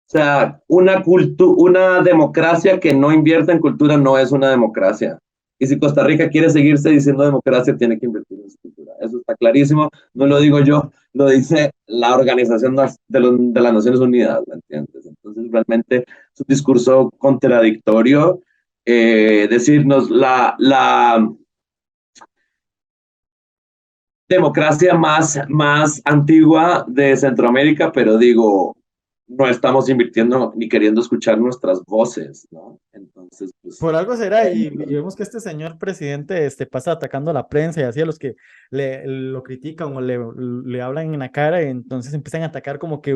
sea, una democracia que no invierta en cultura no es una democracia. Y si Costa Rica quiere seguirse diciendo democracia, tiene que invertir en su cultura. Eso está clarísimo. No lo digo yo, lo dice la Organización de las Naciones Unidas, ¿me entiendes? Entonces, realmente es un discurso contradictorio. Decirnos la democracia más antigua de Centroamérica, pero digo, no estamos invirtiendo ni queriendo escuchar nuestras voces, ¿no? Entonces, pues... Por algo será, y vemos que este señor presidente pasa atacando a la prensa y así a los que lo critican o le hablan en la cara, y entonces empiezan a atacar como que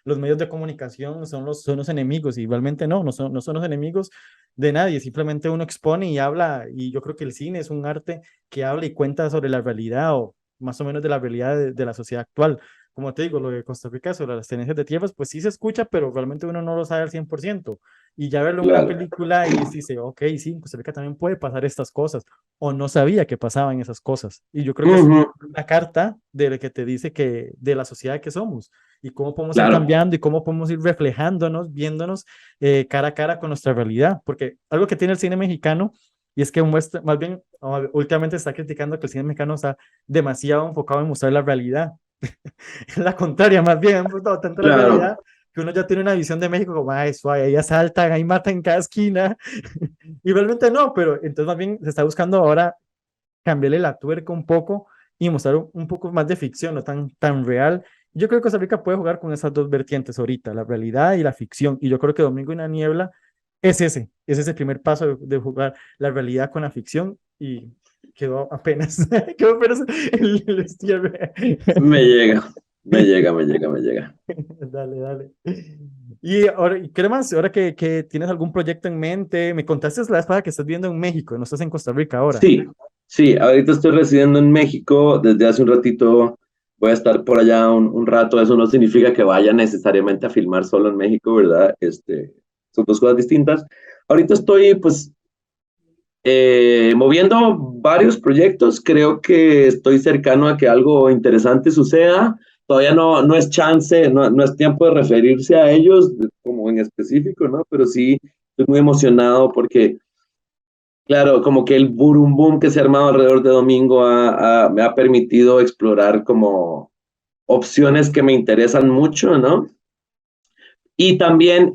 los medios de comunicación son los enemigos, y igualmente no son los enemigos de nadie, simplemente uno expone y habla, y yo creo que el cine es un arte que habla y cuenta sobre la realidad, o más o menos de la realidad de la sociedad actual. Como te digo, lo de Costa Rica sobre las tenencias de tierras, pues sí se escucha, pero realmente uno no lo sabe al 100%. Y ya verlo en una Claro. película y dice, ok, sí, en Costa Rica también puede pasar estas cosas, o no sabía que pasaban esas cosas. Y yo creo que es una carta de la que te dice de la sociedad que somos, y cómo podemos ir Claro. cambiando y cómo podemos ir reflejándonos, viéndonos cara a cara con nuestra realidad. Porque algo que tiene el cine mexicano, y es que muestra, más bien, últimamente está criticando que el cine mexicano está demasiado enfocado en mostrar la realidad. La contraria, más bien, han mostrado tanto la Claro. realidad que uno ya tiene una visión de México como, ay, suave, ahí asaltan, ahí matan en cada esquina. Y realmente no, pero entonces más bien se está buscando ahora cambiarle la tuerca un poco y mostrar un poco más de ficción, no tan real. Yo creo que Costa Rica puede jugar con esas dos vertientes ahorita, la realidad y la ficción. Y yo creo que Domingo en la Niebla es ese primer paso de jugar la realidad con la ficción, y quedó apenas, el cierre. Me llega, me llega, me llega, me llega. Dale, dale. Y ahora, ¿qué más? Ahora que tienes algún proyecto en mente, me contaste la vez pasada que estás viviendo en México, no estás en Costa Rica ahora. Sí, sí, ahorita estoy residiendo en México, desde hace un ratito voy a estar por allá un rato. Eso no significa que vaya necesariamente a filmar solo en México, ¿verdad? Son dos cosas distintas. Ahorita estoy, pues, moviendo varios proyectos. Creo que estoy cercano a que algo interesante suceda. Todavía no es chance, no es tiempo de referirse a ellos como en específico, ¿no? Pero sí estoy muy emocionado porque, claro, como que el boom boom que se ha armado alrededor de Domingo me ha permitido explorar como opciones que me interesan mucho, ¿no? Y también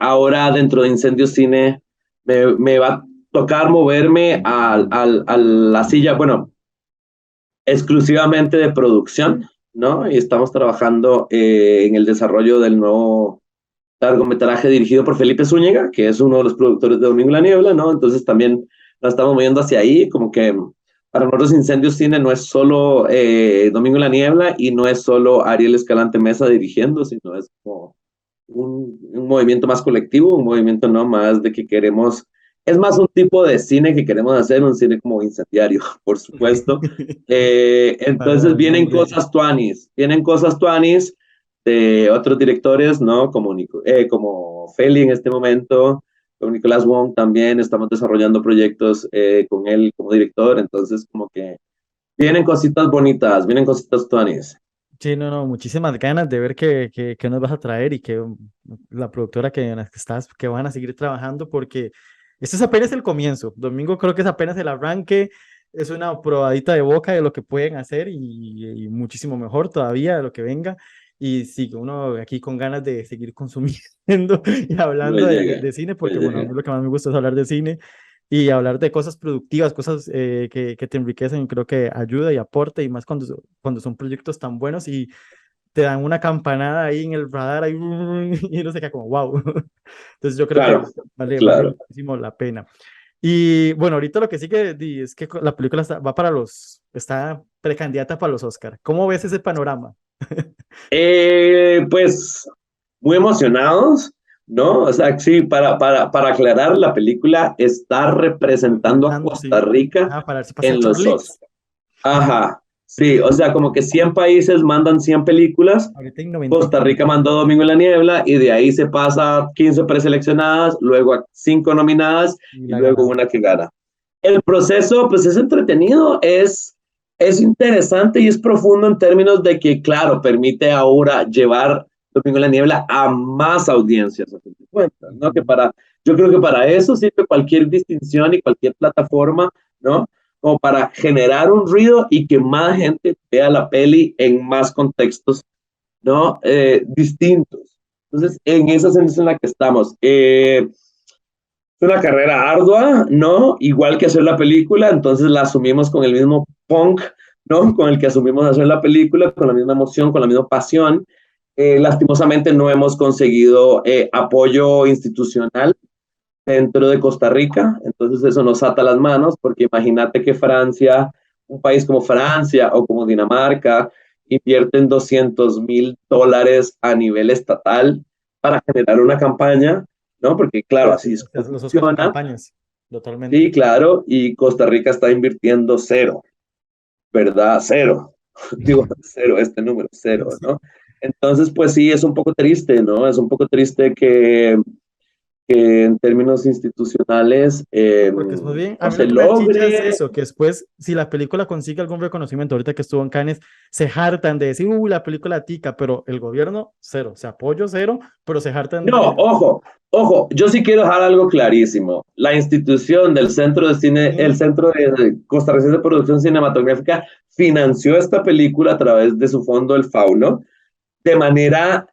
ahora dentro de Incendio Cine me va a tocar moverme a la silla, bueno, exclusivamente de producción, ¿no? Y estamos trabajando en el desarrollo del nuevo largometraje dirigido por Felipe Zúñiga, que es uno de los productores de Domingo en la Niebla, ¿no? Entonces también nos estamos moviendo hacia ahí, como que para nosotros Incendio Cine no es solo Domingo en la Niebla y no es solo Ariel Escalante Mesa dirigiendo, sino es como un movimiento más colectivo, un movimiento no más de que queremos, es más un tipo de cine que queremos hacer, un cine como incendiario, por supuesto. Entonces vienen cosas tuanis de otros directores, ¿no? Como Feli en este momento, con Nicolás Wong también, estamos desarrollando proyectos con él como director, entonces como que vienen cositas bonitas, vienen cositas tuanis. Sí, no, muchísimas ganas de ver qué nos vas a traer y que la productora en la que estás, que van a seguir trabajando, porque esto es apenas el comienzo. Domingo creo que es apenas el arranque, es una probadita de boca de lo que pueden hacer y muchísimo mejor todavía de lo que venga. Y sigue uno aquí con ganas de seguir consumiendo y hablando de cine, porque bueno, a mí lo que más me gusta es hablar de cine y hablar de cosas productivas, cosas que te enriquecen, creo que ayuda y aporta, y más cuando son proyectos tan buenos y te dan una campanada ahí en el radar ahí, y uno se queda como wow. Entonces yo creo que vale muchísimo la pena. Y bueno, ahorita lo que sigue es que la película está precandidata para los Oscar. ¿Cómo ves ese panorama? Pues muy emocionados, ¿no? O sea, sí, para aclarar, la película está representando a Costa Rica en los Oscars. Ajá, sí, o sea, como que 100 países mandan 100 películas, Costa Rica mandó Domingo en la Niebla, y de ahí se pasa a 15 preseleccionadas, luego a 5 nominadas, y luego una que gana. El proceso, pues es entretenido, es interesante y es profundo en términos de que, claro, permite ahora llevar Domingo en la Niebla a más audiencias, a fin de cuentas, ¿no? Yo creo que para eso sirve cualquier distinción y cualquier plataforma, ¿no? Como para generar un ruido y que más gente vea la peli en más contextos, ¿no? Distintos. Entonces, en esa sensación en la que estamos. Es una carrera ardua, ¿no? Igual que hacer la película, entonces la asumimos con el mismo punk, ¿no? Con el que asumimos hacer la película, con la misma emoción, con la misma pasión. Lastimosamente no hemos conseguido apoyo institucional dentro de Costa Rica, entonces eso nos ata las manos, porque imagínate que Francia, un país como Francia o como Dinamarca, invierten $200,000 a nivel estatal para generar una campaña, ¿no? Porque claro, así es como funciona. Campañas, totalmente. Sí, claro, y Costa Rica está invirtiendo cero, ¿verdad? Cero. Digo, cero, este número, cero, ¿no? Entonces, pues sí, es un poco triste, ¿no? Es un poco triste que en términos institucionales porque es muy bien. no A mí se lo que me chicha logre. es eso, que después, si la película consigue algún reconocimiento, ahorita que estuvo en Cannes, se hartan de decir, la película tica, pero el gobierno, cero, o sea, apoyo cero, pero se hartan No, ojo, yo sí quiero dejar algo clarísimo. La institución del Centro de Cine, el Centro de Costarricense de Producción Cinematográfica, financió esta película a través de su fondo, el Fauno, de manera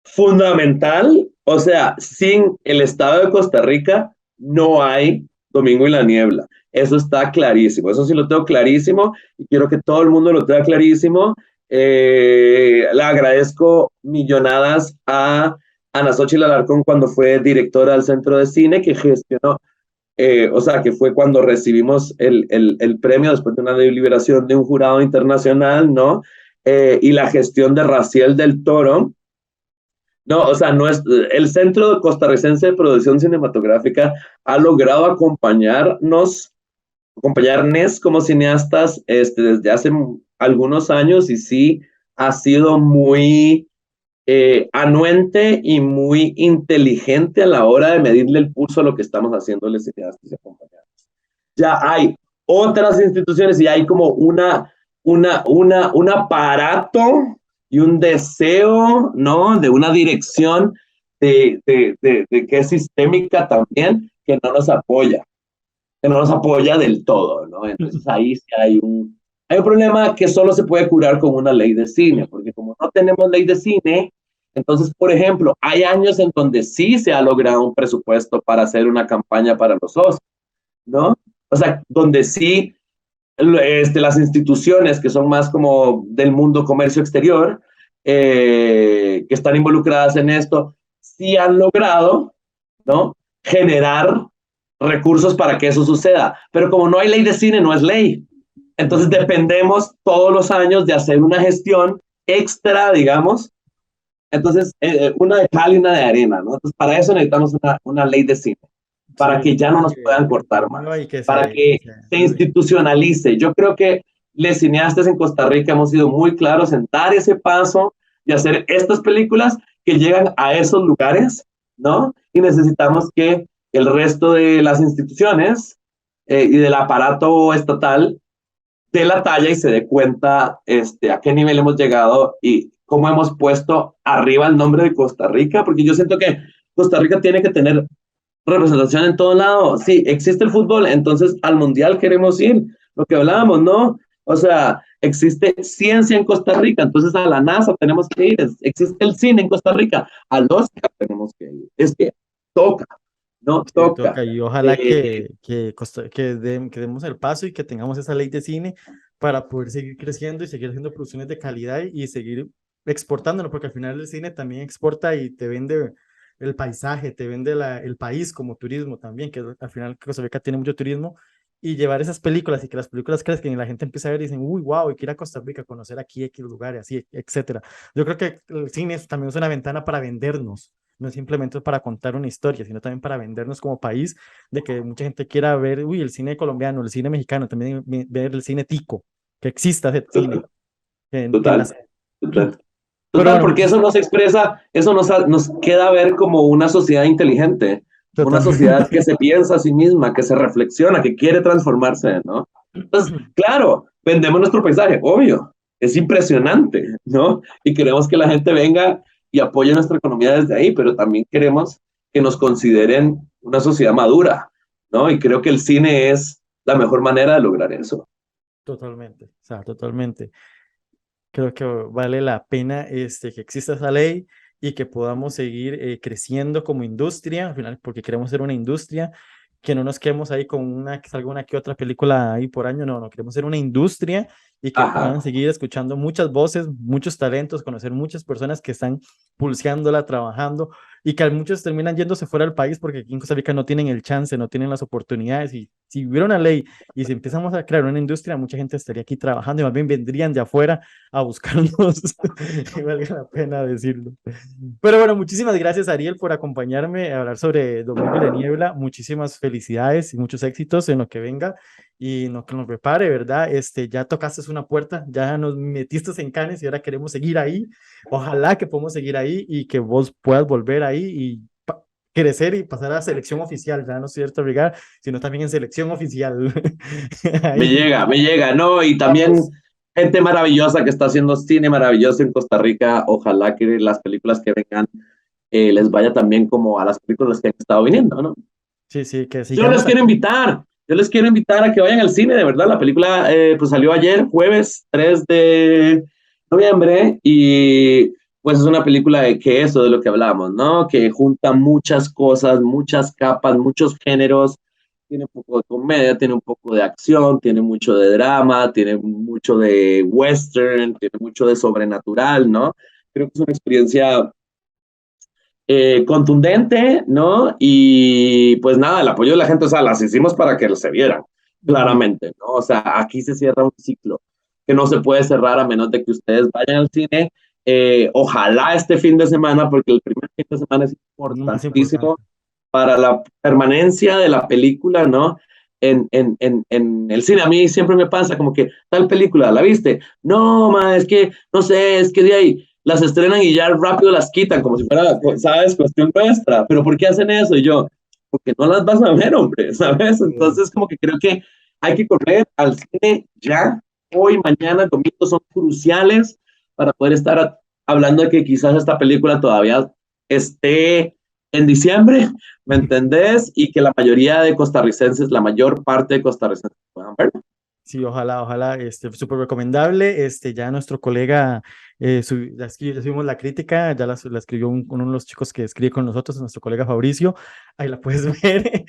fundamental. O sea, sin el Estado de Costa Rica no hay Domingo en la Niebla. Eso está clarísimo, eso sí lo tengo clarísimo y quiero que todo el mundo lo tenga clarísimo. Le agradezco millonadas a Ana Xóchitl Alarcón cuando fue directora del Centro de Cine, que gestionó, o sea, que fue cuando recibimos el premio después de una deliberación de un jurado internacional, ¿no? Y la gestión de Raciel del Toro. No, o sea, no es, el Centro Costarricense de Producción Cinematográfica ha logrado acompañarnos como cineastas desde hace algunos años, y sí ha sido muy anuente y muy inteligente a la hora de medirle el pulso a lo que estamos haciendo los cineastas y acompañados. Ya hay otras instituciones y hay como un aparato y un deseo, ¿no? De una dirección de que es sistémica también, que no nos apoya del todo, ¿no? Entonces ahí sí hay un problema que solo se puede curar con una ley de cine, porque como no tenemos ley de cine, entonces, por ejemplo, hay años en donde sí se ha logrado un presupuesto para hacer una campaña para los Oscars, ¿no? O sea, donde sí las instituciones que son más como del mundo comercio exterior, que están involucradas en esto, sí han logrado, ¿no? Generar recursos para que eso suceda. Pero como no hay ley de cine, no es ley. Entonces dependemos todos los años de hacer una gestión extra, digamos. Entonces, una de cal y una de arena, ¿no? Entonces, para eso necesitamos una ley de cine, para Sí, que ya no nos que, puedan cortar más, no, y que para que se institucionalice. Yo creo que los cineastas en Costa Rica hemos sido muy claros en dar ese paso y hacer estas películas que llegan a esos lugares, ¿no? Y necesitamos que el resto de las instituciones y del aparato estatal de la talla y se dé cuenta a qué nivel hemos llegado y cómo hemos puesto arriba el nombre de Costa Rica, porque yo siento que Costa Rica tiene que tener representación en todo lado. Sí, existe el fútbol, entonces al mundial queremos ir, lo que hablábamos, ¿no? O sea, existe ciencia en Costa Rica, entonces a la NASA tenemos que ir, existe el cine en Costa Rica, al Oscar tenemos que ir, es que toca, ¿no? Sí, Toca. toca, y ojalá que demos el paso y que tengamos esa ley de cine para poder seguir creciendo y seguir haciendo producciones de calidad y seguir exportándolo, porque al final el cine también exporta y te vende el paisaje, te vende el país como turismo también, que al final Costa Rica tiene mucho turismo, y llevar esas películas y que las películas crezcan y la gente empieza a ver y dicen, uy, wow, hay que ir a Costa Rica, conocer aquí X lugares, así, etcétera. Yo creo que el cine también es una ventana para vendernos, no simplemente para contar una historia, sino también para vendernos como país, de que mucha gente quiera ver, uy, el cine colombiano, el cine mexicano, también ver el cine tico, que exista ese cine. Total, total. Pero Total, bueno, porque eso nos expresa, eso nos queda ver como una sociedad inteligente, una sociedad totalmente. que se piensa a sí misma, que se reflexiona, que quiere transformarse, ¿no? Entonces, claro, vendemos nuestro paisaje, obvio, es impresionante, ¿no? Y queremos que la gente venga y apoye nuestra economía desde ahí, pero también queremos que nos consideren una sociedad madura, ¿no? Y creo que el cine es la mejor manera de lograr eso. Totalmente, o sea, totalmente. Creo que vale la pena que exista esa ley y que podamos seguir creciendo como industria, al final, porque queremos ser una industria, que no nos quedemos ahí con que salga una que otra película ahí por año, no, no, queremos ser una industria y que puedan Ajá. seguir escuchando muchas voces, muchos talentos, conocer muchas personas que están pulseándola, trabajando, y que muchos terminan yéndose fuera del país porque aquí en Costa Rica no tienen el chance, no tienen las oportunidades, y si hubiera una ley y si empezamos a crear una industria, mucha gente estaría aquí trabajando y más bien vendrían de afuera a buscarnos, y valga la pena decirlo. Pero bueno, muchísimas gracias, Ariel, por acompañarme a hablar sobre Domingo de Niebla. Muchísimas felicidades y muchos éxitos en lo que venga y en lo que nos prepare, ¿verdad? Ya tocaste una puerta, ya nos metiste en Cannes y ahora queremos seguir ahí. Ojalá que podamos seguir ahí y que vos puedas volver ahí y crecer y pasar a selección oficial, ya no es cierto, Rigar, sino también en selección oficial. Ahí Me llega, ¿no? Y también vamos. gente maravillosa que está haciendo cine maravilloso en Costa Rica. Ojalá que las películas que vengan les vaya también como a las películas que han estado viniendo, ¿no? Sí, sí, que Yo les sigamos quiero aquí. invitar, yo les quiero invitar a que vayan al cine, de verdad. La película pues salió ayer, jueves 3 de noviembre, y pues es una película de que eso, de lo que hablamos, ¿no? Que junta muchas cosas, muchas capas, muchos géneros. Tiene un poco de comedia, tiene un poco de acción, tiene mucho de drama, tiene mucho de western, tiene mucho de sobrenatural, ¿no? Creo que es una experiencia contundente, ¿no? Y pues nada, el apoyo de la gente, o sea, las hicimos para que se vieran, Ujú. claramente, ¿no? O sea, aquí se cierra un ciclo que no se puede cerrar a menos de que ustedes vayan al cine. Ojalá este fin de semana, porque el primer fin de semana es Lo más importante. importantísimo para la permanencia de la película, ¿no? En el cine, a mí siempre me pasa como que tal película, ¿la viste? No, ma, es que, no sé, es que de ahí las estrenan y ya rápido las quitan, como si fuera, ¿sabes? Cuestión nuestra. Pero ¿por qué hacen eso? Y yo, porque no las vas a ver, hombre, ¿sabes? Sí. Entonces, como que creo que hay que correr al cine ya, hoy, mañana, domingo, son cruciales para poder estar hablando de que quizás esta película todavía esté en diciembre, ¿me entendés? Y que la mayoría de costarricenses, la mayor parte de costarricenses puedan verlo. Sí, ojalá, ojalá, súper recomendable. Ya nuestro colega, ya subimos la crítica, ya la escribió uno de los chicos que escribe con nosotros, nuestro colega Fabricio, ahí la puedes ver.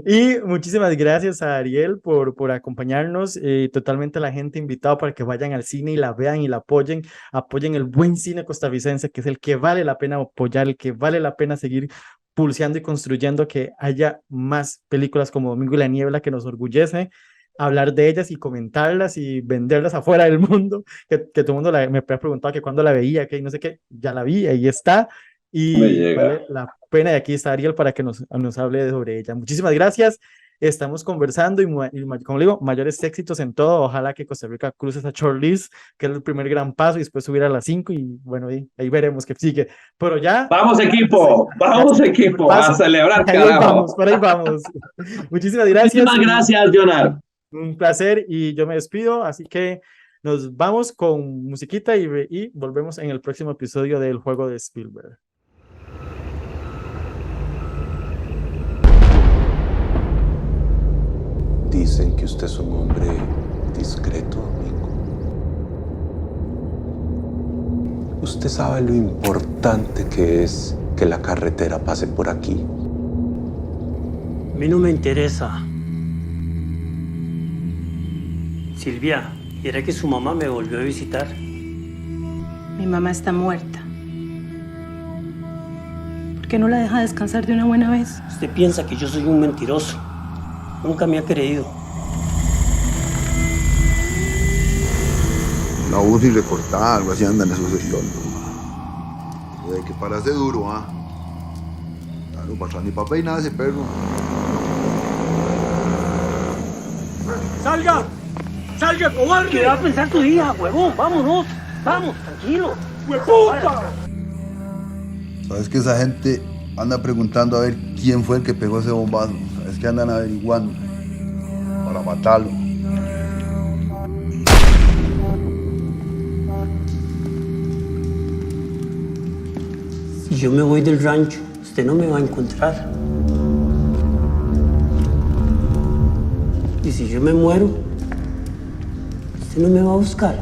Y muchísimas gracias a Ariel por acompañarnos, totalmente a la gente invitada para que vayan al cine y la vean y la apoyen, apoyen el buen cine costarricense, que es el que vale la pena apoyar, el que vale la pena seguir pulseando y construyendo que haya más películas como Domingo y la Niebla, que nos orgullece hablar de ellas y comentarlas y venderlas afuera del mundo, que todo el mundo me ha preguntado que cuándo la veía, que no sé qué, ya la vi, ahí está, Me y llega. vale la pena, y aquí está Ariel para que nos hable sobre ella. Muchísimas gracias, estamos conversando y como le digo, mayores éxitos en todo, ojalá que Costa Rica cruce esa shortlist, que es el primer gran paso, y después subir a las 5 y bueno, ahí veremos qué sigue, pero ya... Vamos equipo, vamos equipo, a celebrar, ahí carajo. vamos, por ahí vamos. Muchísimas gracias. Muchísimas gracias, Leonard. Un placer y yo me despido, así que nos vamos con musiquita y volvemos en el próximo episodio del Juego de Spielberg. Dicen que usted es un hombre discreto, amigo. Usted sabe lo importante que es que la carretera pase por aquí. A mí no me interesa. Silvia, era que su mamá me volvió a visitar. Mi mamá está muerta. ¿Por qué no la deja descansar de una buena vez? Usted piensa que yo soy un mentiroso. Nunca me ha creído. Una UCI recortada, algo así andan esos hediondos. Hay que pararse duro, ¿ah? Claro, para atrás ni para peinar ese perro. ¡Salga! ¡Salga, cobarde! ¿Qué va a pensar tu hija, huevón? Vámonos. Vamos, tranquilo. ¡Hueputa! Sabes que esa gente anda preguntando a ver quién fue el que pegó ese bombazo. Sabes que andan averiguando para matarlo. Si yo me voy del rancho, usted no me va a encontrar. Y si yo me muero, usted no me va a buscar.